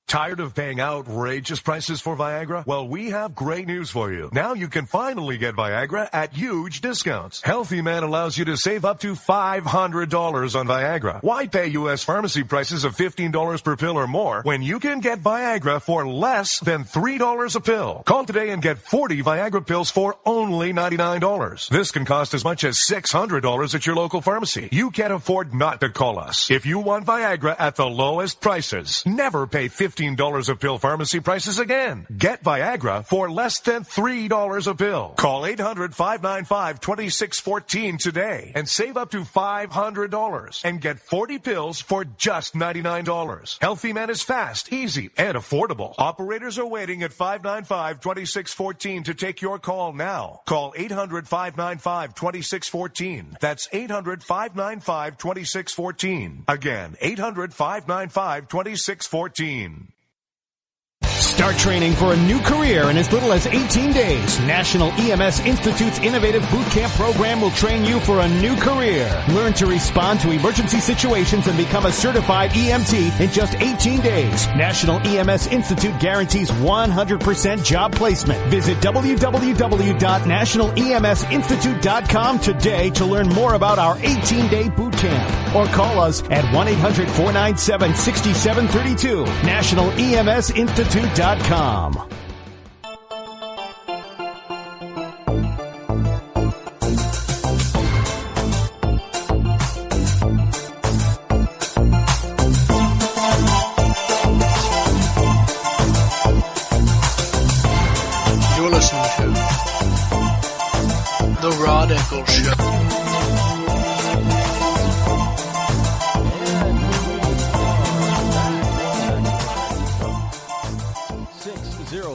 Tired of paying outrageous prices for Viagra? Well, we have great news for you. Now you can finally get Viagra at huge discounts. Healthy Man allows you to save up to $500 on Viagra. Why pay U.S. pharmacy prices of $15 per pill or more when you can get Viagra for less than $3 a pill? Call today and get 40 Viagra pills for only $99. This can cost as much as $600 at your local pharmacy. You can't afford not to call us. If you want Viagra at the lowest prices, never pay $15 a pill pharmacy prices again. Get Viagra for less than $3 a pill. Call 800-595-2614 today and save up to $500 and get 40 pills for just $99. Healthy Man is fast, easy, and affordable. Operators are waiting at 595-2614 to take your call now. Call 800-595-2614. That's 800-595-2614. Again, 800-595-2614. Start training for a new career in as little as 18 days. National EMS Institute's innovative boot camp program will train you for a new career. Learn to respond to emergency situations and become a certified EMT in just 18 days. National EMS Institute guarantees 100% job placement. Visit www.nationaleMSinstitute.com today to learn more about our 18-day boot camp. Or call us at 1-800-497-6732. NationalEMSInstitute.com. You're listening to The Rod Eccles Show.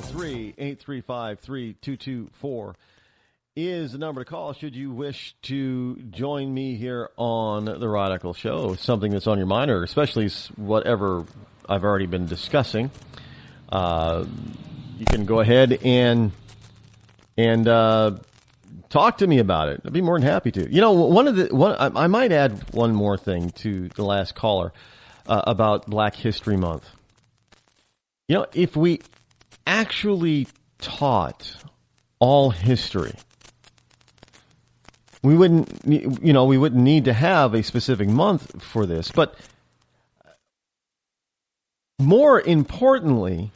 603-835-3224 is the number to call should you wish to join me here on the Rod Eccles Show. Something that's on your mind, or especially whatever I've already been discussing. You can go ahead and talk to me about it. I'd be more than happy to. You know, I might add one more thing to the last caller about Black History Month. You know, if we actually taught all history, we wouldn't need to have a specific month for this. But more importantly,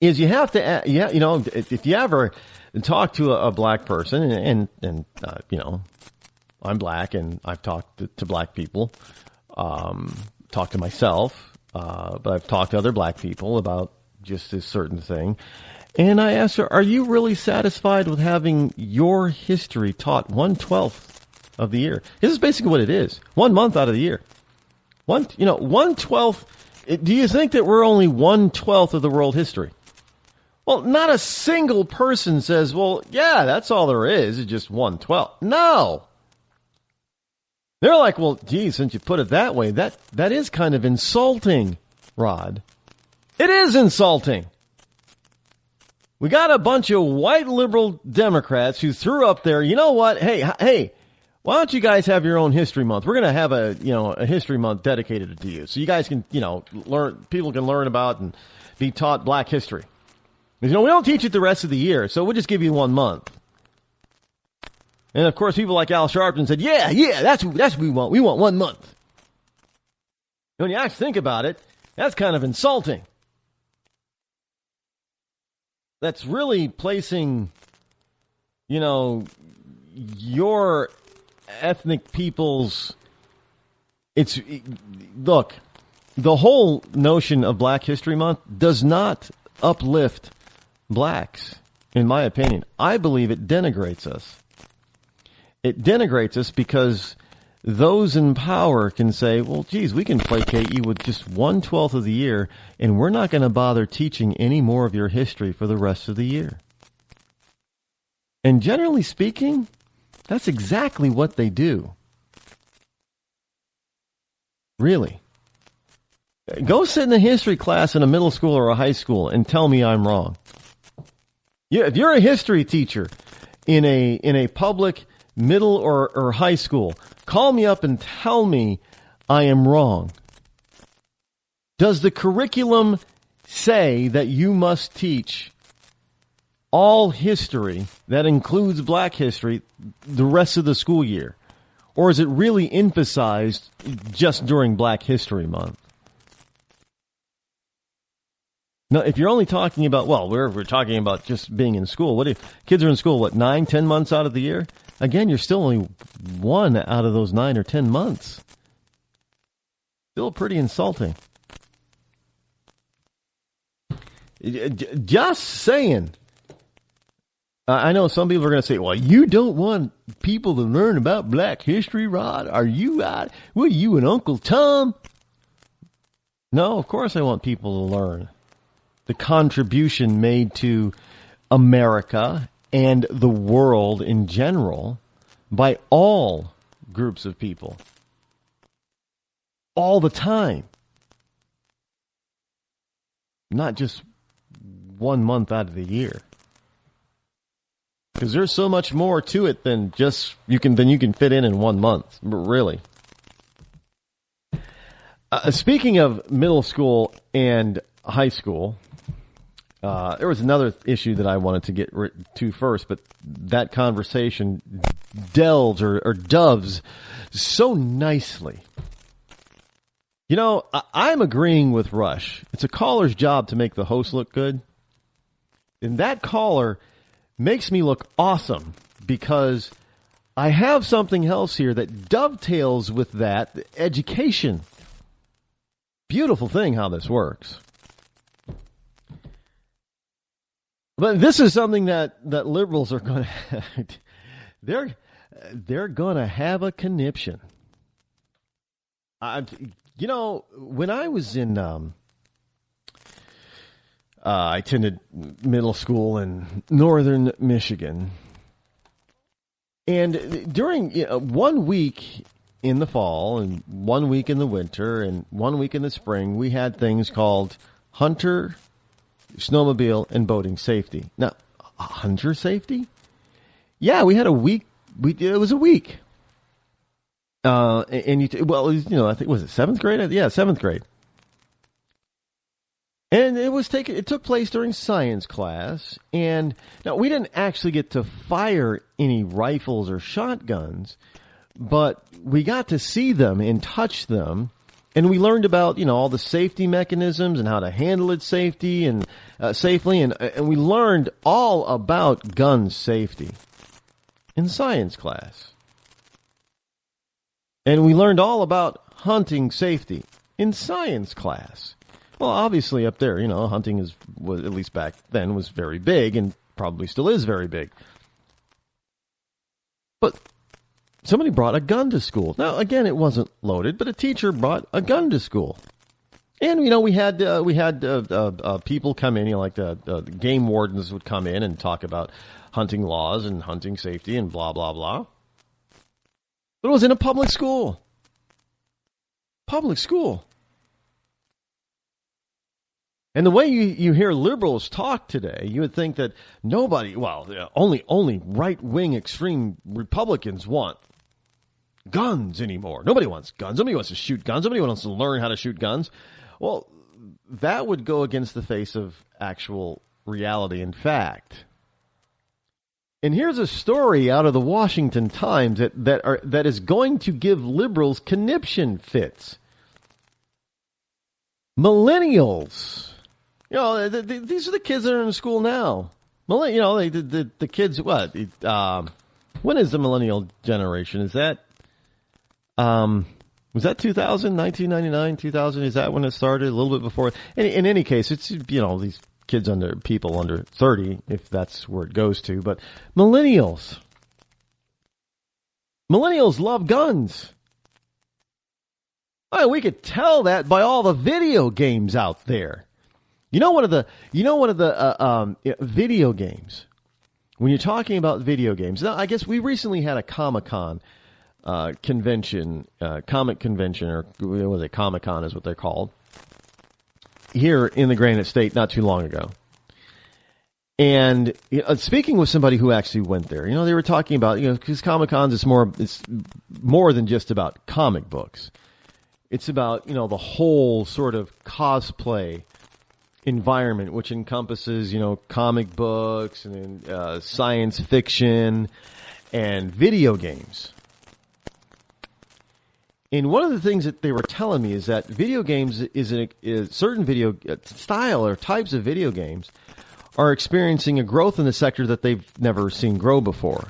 is you have to, if you ever talk to a black person, and I'm black and I've talked to black people, talked to myself, but I've talked to other black people about just this certain thing. And I asked her, are you really satisfied with having your history taught 1/12 of the year? This is basically what it is. 1 month out of the year. 1/12. Do you think that we're only 1/12 of the world history? Well, not a single person says, well, yeah, that's all there is. It's just 1/12. No. They're like, well, geez, since you put it that way, that is kind of insulting, Rod. It is insulting. We got a bunch of white liberal Democrats who threw up there, you know what? Hey, why don't you guys have your own history month? We're going to have a history month dedicated to you. So you guys can, learn, people can learn about and be taught black history. Because, we don't teach it the rest of the year, so we'll just give you 1 month. And of course, people like Al Sharpton said, yeah, that's what we want. We want 1 month. When you actually think about it, that's kind of insulting. that's really placing, your ethnic people's, look, the whole notion of Black History Month does not uplift blacks, in my opinion. I believe it denigrates us. It denigrates us because those in power can say, well, geez, we can placate you with just 1/12 of the year, and we're not going to bother teaching any more of your history for the rest of the year. And generally speaking, that's exactly what they do. Really. Go sit in a history class in a middle school or a high school and tell me I'm wrong. Yeah, if you're a history teacher in a public middle or high school, call me up and tell me I am wrong. Does the curriculum say that you must teach all history that includes black history the rest of the school year? Or is it really emphasized just during Black History Month? Now, if you're only talking about, well, we're talking about just being in school. What if kids are in school, 9, 10 months out of the year? Again, you're still only 1 out of those 9 or 10 months. Still pretty insulting. Just saying. I know some people are going to say, well, you don't want people to learn about black history, Rod? Are you out? Well, you and Uncle Tom? No, of course I want people to learn the contribution made to America and the world in general by all groups of people. All the time. Not just 1 month out of the year. Because there's so much more to it than just you can fit in 1 month, really. Speaking of middle school and high school, there was another issue that I wanted to get to first, but that conversation delves or doves so nicely. I'm agreeing with Rush. It's a caller's job to make the host look good. And that caller makes me look awesome because I have something else here that dovetails with that, education. Beautiful thing how this works. But this is something that liberals are going to they're going to have a conniption. When I was in I attended middle school in northern Michigan. And during 1 week in the fall and 1 week in the winter and 1 week in the spring, we had things called hunter, snowmobile, and boating safety. Now, hunter safety? Yeah, we had a week. It was a week. I think, was it 7th grade? Yeah, 7th grade. And it took place during science class, and now we didn't actually get to fire any rifles or shotguns, but we got to see them and touch them, and we learned about, all the safety mechanisms and how to handle it safely, and we learned all about gun safety in science class. And we learned all about hunting safety in science class. Well, obviously up there, hunting was at least back then was very big and probably still is very big. But somebody brought a gun to school. Now, again, it wasn't loaded, but a teacher brought a gun to school. And, we had people come in, like the game wardens would come in and talk about hunting laws and hunting safety and blah, blah, blah. But it was in a public school. Public school. And the way you hear liberals talk today, you would think that only right-wing extreme Republicans want guns anymore. Nobody wants guns. Nobody wants to shoot guns. Nobody wants to learn how to shoot guns. Well, that would go against the face of actual reality and fact. And here's a story out of the Washington Times that is going to give liberals conniption fits. Millennials You know, these are the kids that are in school now. Well, you know, the kids. What? When is the millennial generation? Is that was that 2000, 1999, 2000? Is that when it started? A little bit before. In any case, it's, you know, these kids people under 30, if that's where it goes to. But millennials love guns. Oh, we could tell that by all the video games out there. One of the video games. When you're talking about video games, now I guess we recently had a Comic-Con convention, comic convention, or what was it? Comic-Con is what they're called, here in the Granite State not too long ago. And speaking with somebody who actually went there, they were talking about, because Comic-Cons it's more than just about comic books. It's about, the whole sort of cosplay environment, which encompasses, comic books and science fiction and video games. And one of the things that they were telling me is that video games is certain video style or types of video games are experiencing a growth in the sector that they've never seen grow before.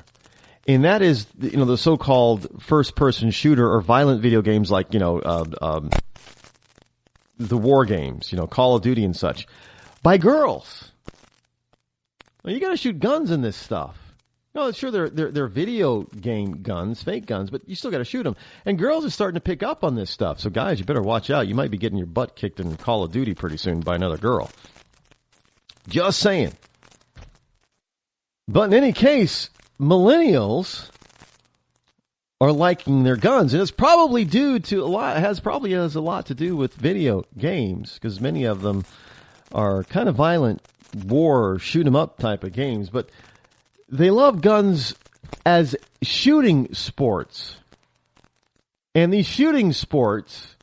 And that is, the so-called first-person shooter or violent video games like, the war games, Call of Duty and such, by girls. Well, you got to shoot guns in this stuff. No, sure, they're video game guns, fake guns, but you still got to shoot them. And girls are starting to pick up on this stuff. So, guys, you better watch out. You might be getting your butt kicked in Call of Duty pretty soon by another girl. Just saying. But in any case, millennials are liking their guns, and it's probably has a lot to do with video games, because many of them are kind of violent war, shoot 'em up type of games, but they love guns as shooting sports. And these shooting sports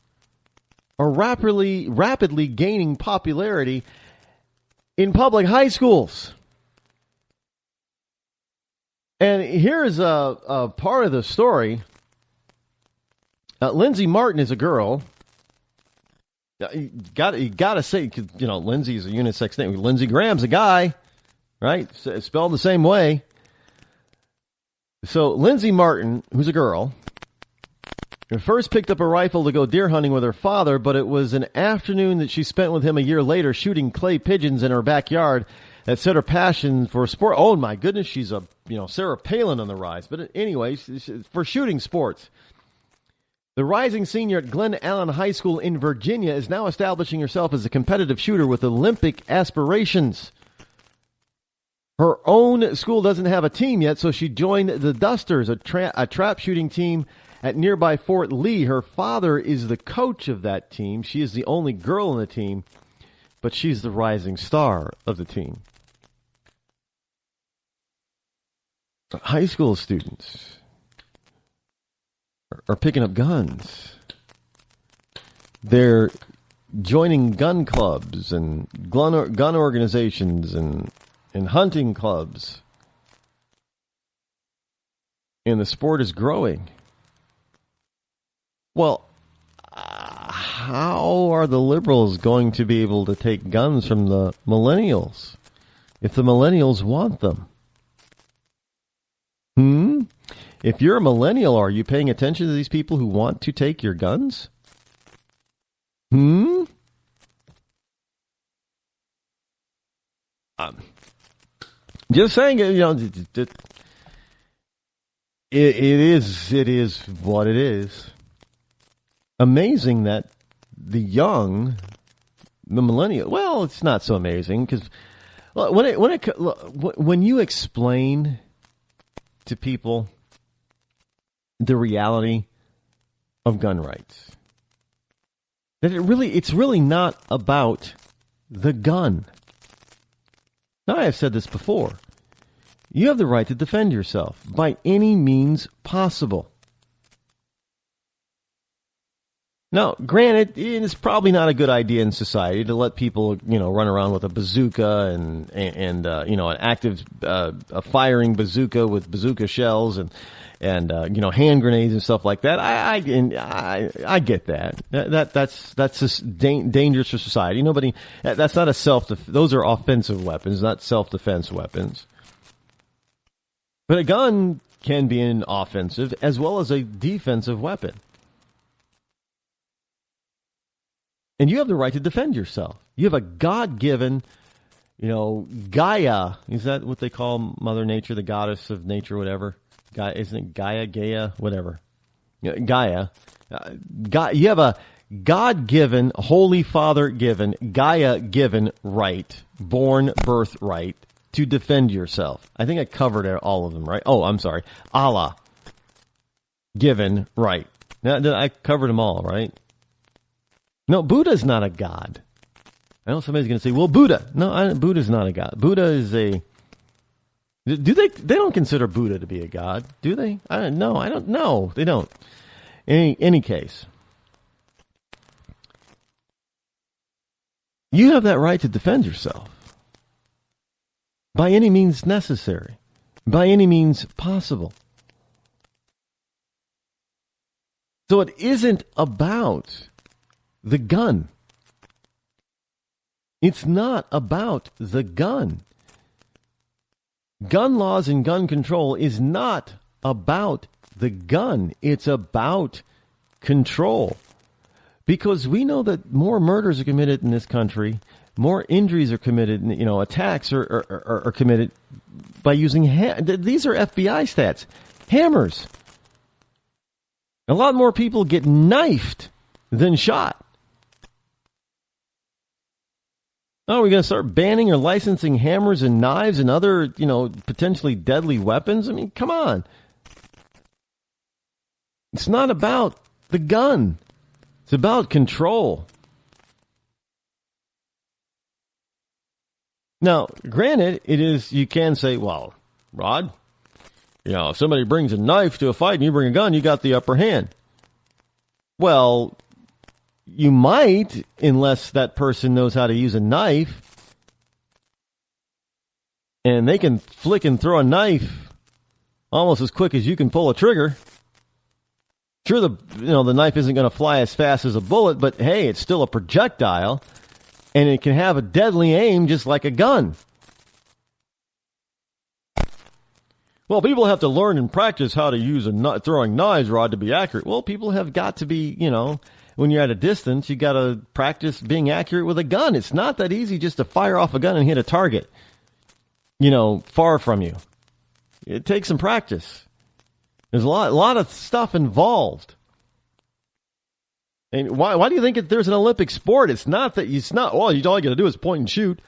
are rapidly gaining popularity in public high schools. And here's a part of the story. Lindsay Martin is a girl. You gotta say, Lindsay is a unisex name. Lindsey Graham's a guy, right? It's spelled the same way. So Lindsay Martin, who's a girl, first picked up a rifle to go deer hunting with her father, but it was an afternoon that she spent with him a year later shooting clay pigeons in her backyard that set her passion for sport. Oh my goodness, she's a Sarah Palin on the rise. But anyways, for shooting sports. The rising senior at Glen Allen High School in Virginia is now establishing herself as a competitive shooter with Olympic aspirations. Her own school doesn't have a team yet, so she joined the Dusters, a trap shooting team at nearby Fort Lee. Her father is the coach of that team. She is the only girl on the team, but she's the rising star of the team. High school students are picking up guns. They're joining gun clubs and gun organizations and hunting clubs. And the sport is growing. Well, how are the liberals going to be able to take guns from the millennials if the millennials want them? If you're a millennial, are you paying attention to these people who want to take your guns? Just saying, it is what it is. Amazing that the millennial. Well, it's not so amazing because when you explain to people the reality of gun rights, that it's really not about the gun. Now, I have said this before. You have the right to defend yourself by any means possible. Now, granted, it's probably not a good idea in society to let people, run around with a bazooka and an active firing bazooka with bazooka shells and and hand grenades and stuff like that. I get that. That's just dangerous for society. That's not those are offensive weapons, not self-defense weapons. But a gun can be an offensive as well as a defensive weapon. And you have the right to defend yourself. You have a God-given, Gaia. Is that what they call Mother Nature, the goddess of nature, whatever? Isn't it Gaia, whatever? Gaia. You have a God-given, Holy Father-given, Gaia-given right, born birthright to defend yourself. I think I covered all of them, right? Oh, I'm sorry. Allah. Given right. Now, I covered them all, right? No, Buddha's not a god. I know somebody's going to say, well, Buddha. No, Buddha's not a god. Buddha is a... Do they don't consider Buddha to be a god, do they? I don't know. They don't. Any case. You have that right to defend yourself. By any means necessary. By any means possible. So it isn't about the gun. It's not about the gun. Gun laws and gun control is not about the gun. It's about control. Because we know that more murders are committed in this country, more injuries are committed, attacks are committed by using these are FBI stats. Hammers. A lot more people get knifed than shot. Oh, we're going to start banning or licensing hammers and knives and other, potentially deadly weapons? I mean, come on. It's not about the gun. It's about control. Now, granted, you can say, well, Rod, if somebody brings a knife to a fight and you bring a gun, you got the upper hand. Well, you might, unless that person knows how to use a knife. And they can flick and throw a knife almost as quick as you can pull a trigger. Sure, the knife isn't going to fly as fast as a bullet, but hey, it's still a projectile. And it can have a deadly aim just like a gun. Well, people have to learn and practice how to use a throwing knives rod to be accurate. Well, people have got to be, when you're at a distance, you got to practice being accurate with a gun. It's not that easy just to fire off a gun and hit a target, far from you. It takes some practice. There's a lot of stuff involved. And why do you think there's an Olympic sport? All you got to do is point and shoot.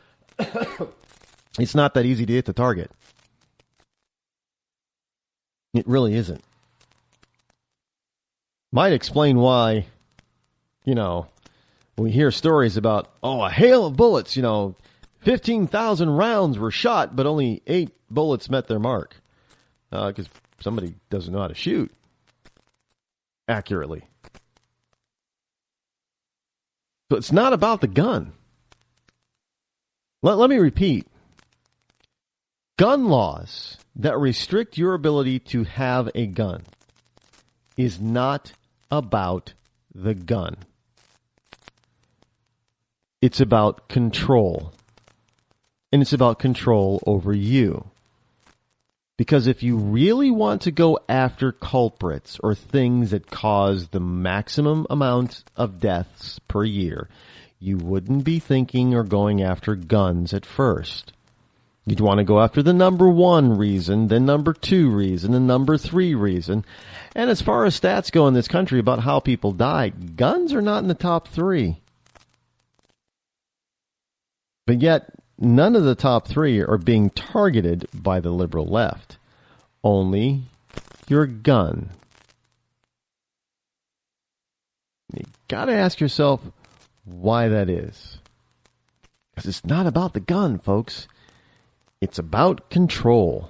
It's not that easy to hit the target. It really isn't. Might explain why, we hear stories about, a hail of bullets, 15,000 rounds were shot, but only 8 bullets met their mark. Because somebody doesn't know how to shoot accurately. So it's not about the gun. Let me repeat. Gun laws that restrict your ability to have a gun is not about the gun. It's about control. And it's about control over you. Because if you really want to go after culprits or things that cause the maximum amount of deaths per year, you wouldn't be thinking or going after guns at first. You'd want to go after the number 1 reason, then number 2 reason, and number 3 reason. And as far as stats go in this country about how people die, guns are not in the top 3. But yet, none of the top 3 are being targeted by the liberal left. Only your gun. You got to ask yourself why that is. Because it's not about the gun, folks. It's about control.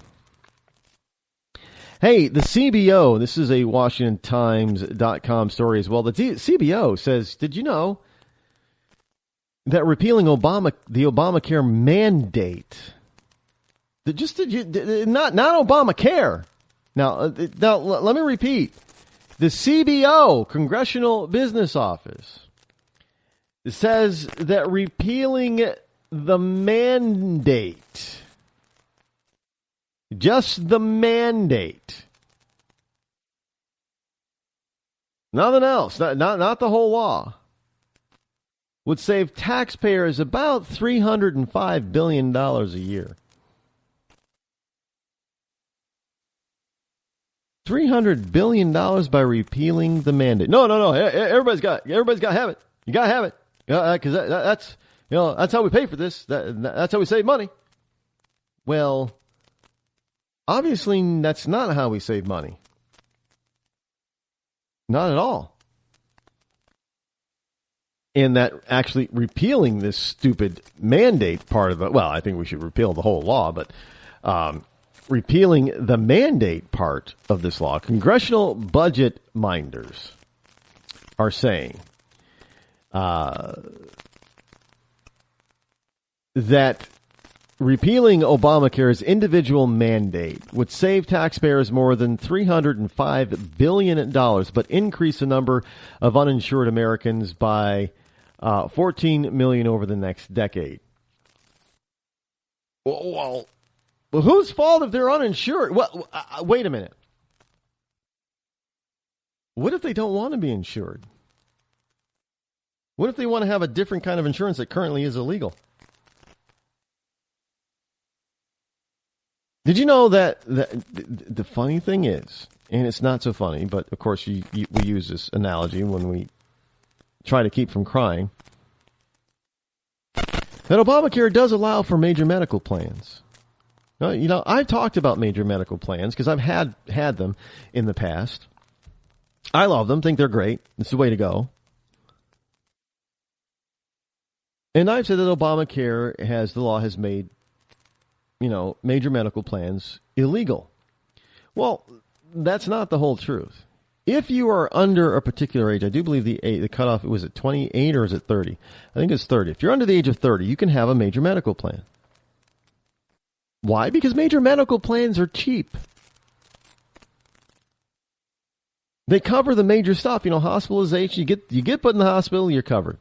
Hey, the CBO, this is a WashingtonTimes.com story as well. The CBO says, did you know that repealing the Obamacare mandate, not Obamacare. Now, let me repeat. The CBO, Congressional Business Office, says that repealing the mandate, just the mandate, nothing else, not the whole law, would save taxpayers about $305 billion a year. $300 billion by repealing the mandate. No. Everybody's got to have it. You got to have it. Because that's how we pay for this. That's how we save money. Well, obviously that's not how we save money. Not at all. And that actually repealing this stupid mandate part of it, well, I think we should repeal the whole law, but repealing the mandate part of this law, congressional budget minders are saying that repealing Obamacare's individual mandate would save taxpayers more than $305 billion, but increase the number of uninsured Americans by 14 million over the next decade. Well, whose fault if they're uninsured? Well, wait a minute. What if they don't want to be insured? What if they want to have a different kind of insurance that currently is illegal? Did you know that the funny thing is, and it's not so funny, but of course we use this analogy when we try to keep from crying, that Obamacare does allow for major medical plans. You know, I've talked about major medical plans because I've had them in the past. I love them, think they're great. It's the way to go. And I've said that Obamacare the law has made, major medical plans illegal. Well, that's not the whole truth. If you are under a particular age, I do believe the cutoff, was it 28 or is it 30? I think it's 30. If you're under the age of 30, you can have a major medical plan. Why? Because major medical plans are cheap. They cover the major stuff, hospitalization. You get put in the hospital, you're covered.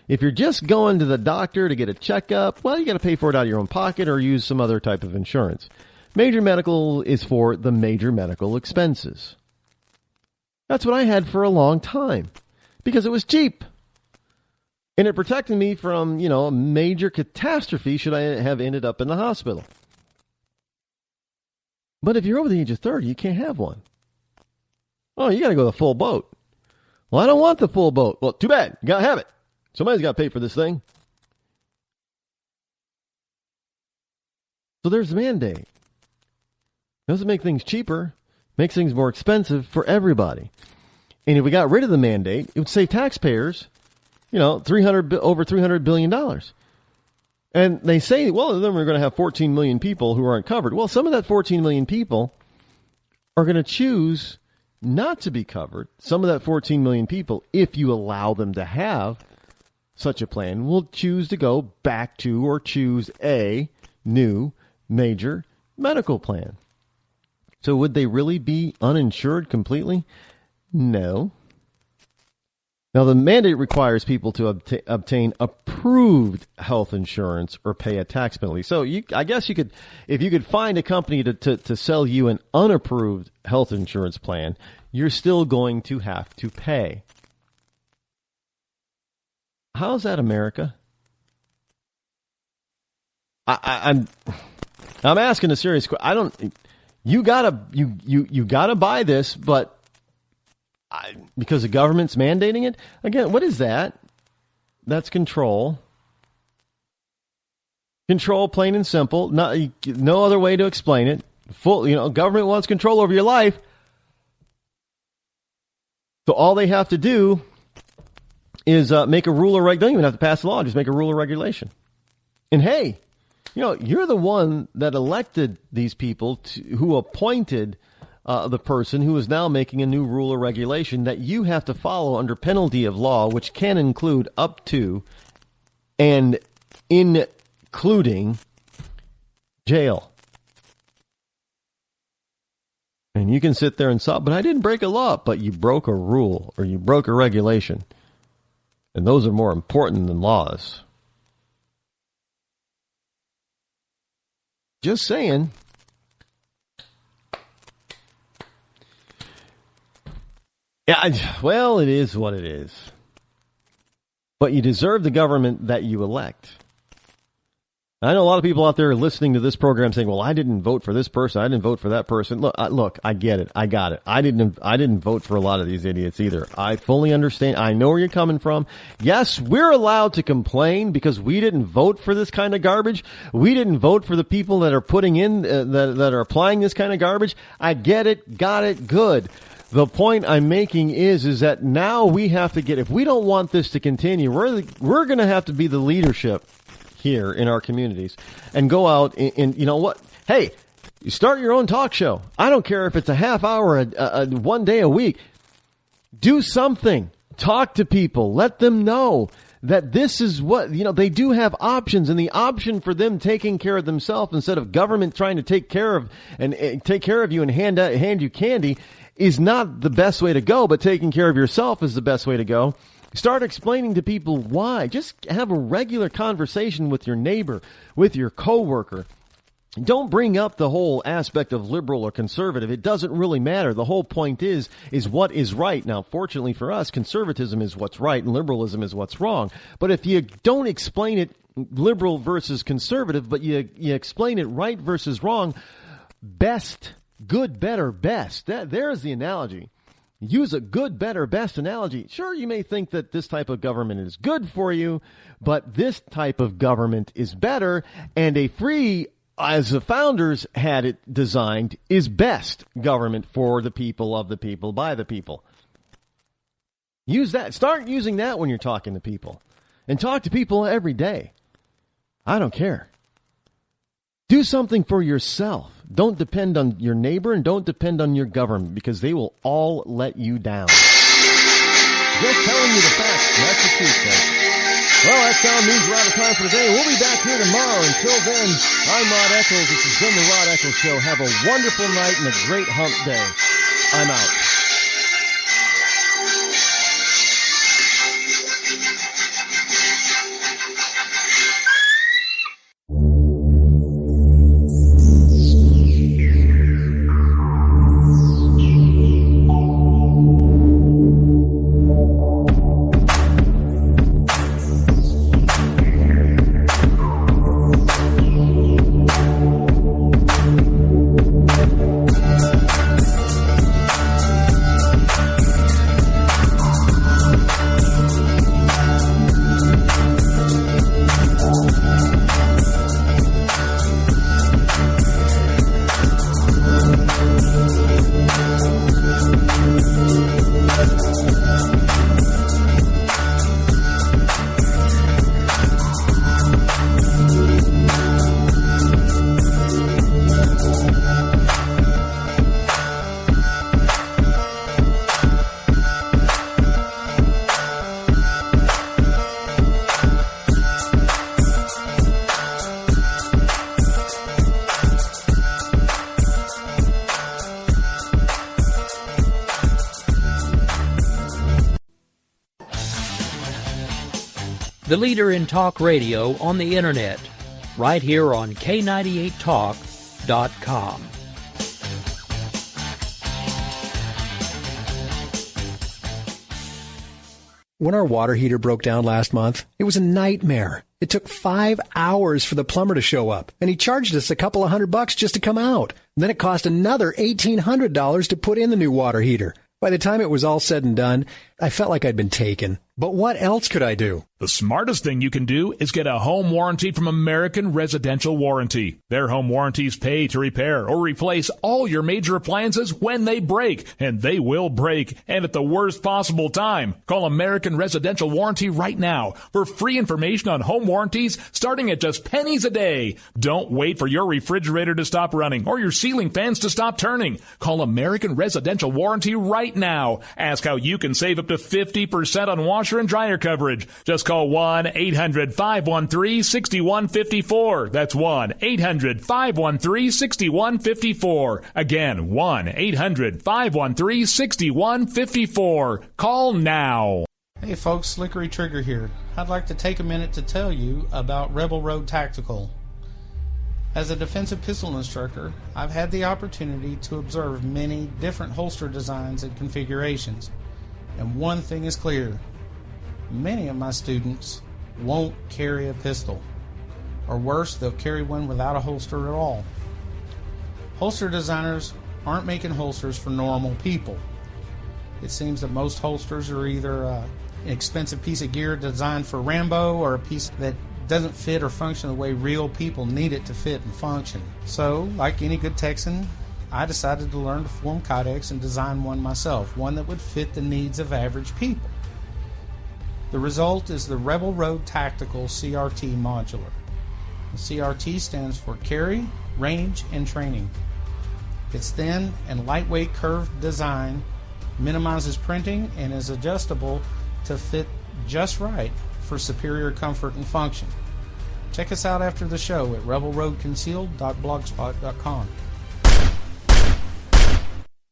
If you're just going to the doctor to get a checkup, well, you got to pay for it out of your own pocket or use some other type of insurance. Major medical is for the major medical expenses. That's what I had for a long time because it was cheap. And it protected me from, a major catastrophe should I have ended up in the hospital. But if you're over the age of 30, you can't have one. Oh, you got to go the full boat. Well, I don't want the full boat. Well, too bad. You got to have it. Somebody's got to pay for this thing. So there's the mandate. Doesn't make things cheaper. Makes things more expensive for everybody. And if we got rid of the mandate, it would save taxpayers, over $300 billion. And they say, well, then we're going to have 14 million people who aren't covered. Well, some of that 14 million people are going to choose not to be covered. Some of that 14 million people, if you allow them to have such a plan, will choose to go back to or choose a new major medical plan. So would they really be uninsured completely? No. Now, the mandate requires people to obtain approved health insurance or pay a tax penalty. So I guess you could, if you could find a company to sell you an unapproved health insurance plan, you're still going to have to pay. How's that, America? I'm asking a serious question. You gotta buy this, but because the government's mandating it. Again, what is that? That's control. Control, plain and simple. No other way to explain it. Government wants control over your life. So all they have to do is make a rule or regulation. Don't even have to pass a law. Just make a rule or regulation. And hey, you're the one that elected these people who appointed the person who is now making a new rule or regulation that you have to follow under penalty of law, which can include up to and including jail. And you can sit there and but I didn't break a law, but you broke a rule or you broke a regulation. And those are more important than laws. Just saying. Yeah, well, it is what it is. But you deserve the government that you elect. I know a lot of people out there listening to this program saying, well, I didn't vote for this person. I didn't vote for that person. Look, I get it. I got it. I didn't vote for a lot of these idiots either. I fully understand. I know where you're coming from. Yes, we're allowed to complain because we didn't vote for this kind of garbage. We didn't vote for the people that are putting in, that are applying this kind of garbage. I get it. Got it. Good. The point I'm making is that now we have to if we don't want this to continue, we're going to have to be the leadership here in our communities and go out and you know what? Hey, you start your own talk show. I don't care if it's a half hour, one day a week. Do something. Talk to people. Let them know that this is what, they do have options, and the option for them taking care of themselves instead of government trying to take care of you and hand you candy is not the best way to go, but taking care of yourself is the best way to go. Start explaining to people why. Just have a regular conversation with your neighbor, with your coworker. Don't bring up the whole aspect of liberal or conservative. It doesn't really matter. The whole point is what is right. Now, fortunately for us, conservatism is what's right and liberalism is what's wrong. But if you don't explain it liberal versus conservative, but you explain it right versus wrong, best, good, better, best. There's the analogy. Use a good, better, best analogy. Sure, you may think that this type of government is good for you, but this type of government is better, and a free, as the founders had it designed, is best government for the people, of the people, by the people. Use that. Start using that when you're talking to people. And talk to people every day. I don't care. Do something for yourself. Don't depend on your neighbor and don't depend on your government because they will all let you down. Just telling you the facts. That's the truth, folks. Well, that sound means we're out of time for today. We'll be back here tomorrow. Until then, I'm Rod Eccles. This has been the Rod Eccles Show. Have a wonderful night and a great hump day. I'm out. The leader in talk radio on the internet, right here on K98Talk.com. When our water heater broke down last month, it was a nightmare. It took 5 hours for the plumber to show up, and he charged us a couple of $100 just to come out. And then it cost another $1,800 to put in the new water heater. By the time it was all said and done, I felt like I'd been taken. But what else could I do? The smartest thing you can do is get a home warranty from American Residential Warranty. Their home warranties pay to repair or replace all your major appliances when they break, and they will break, and at the worst possible time. Call American Residential Warranty right now for free information on home warranties starting at just pennies a day. Don't wait for your refrigerator to stop running or your ceiling fans to stop turning. Call American Residential Warranty right now. Ask how you can save up to 50% on washing washer and dryer coverage. Just call 1-800-513-6154. That's 1-800-513-6154. Again, 1-800-513-6154. Call now. Hey folks, Slickery Trigger here. I'd like to take a minute to tell you about Rebel Road Tactical. As a defensive pistol instructor, I've had the opportunity to observe many different holster designs and configurations. And one thing is clear. Many of my students won't carry a pistol. Or worse, they'll carry one without a holster at all. Holster designers aren't making holsters for normal people. It seems that most holsters are either an expensive piece of gear designed for Rambo or a piece that doesn't fit or function the way real people need it to fit and function. So, like any good Texan, I decided to learn to form codex and design one myself, one that would fit the needs of average people. The result is the Rebel Road Tactical CRT Modular. The CRT stands for Carry, Range, and Training. Its thin and lightweight curved design minimizes printing and is adjustable to fit just right for superior comfort and function. Check us out after the show at rebelroadconcealed.blogspot.com.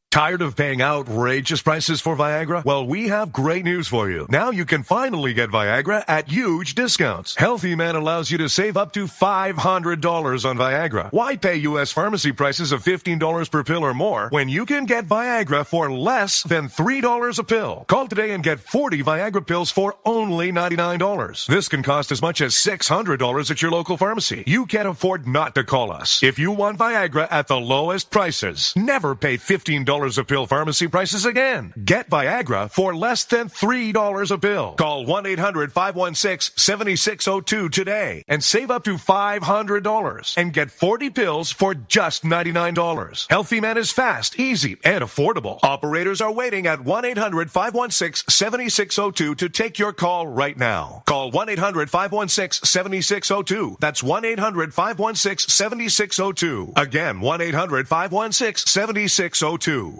Tired of paying outrageous prices for Viagra? Well, we have great news for you. Now you can finally get Viagra at huge discounts. Healthy Man allows you to save up to $500 on Viagra. Why pay U.S. pharmacy prices of $15 per pill or more when you can get Viagra for less than $3 a pill? Call today and get 40 Viagra pills for only $99. This can cost as much as $600 at your local pharmacy. You can't afford not to call us. If you want Viagra at the lowest prices, never pay $15 a pill pharmacy prices again. Get Viagra for less than $3 a pill. Call 1-800-516-7602 today and save up to $500 and get 40 pills for just $99. Healthy Man is fast, easy, and affordable. Operators are waiting at 1-800-516-7602 to take your call right now. Call 1-800-516-7602. That's 1-800-516-7602. Again, 1-800-516-7602.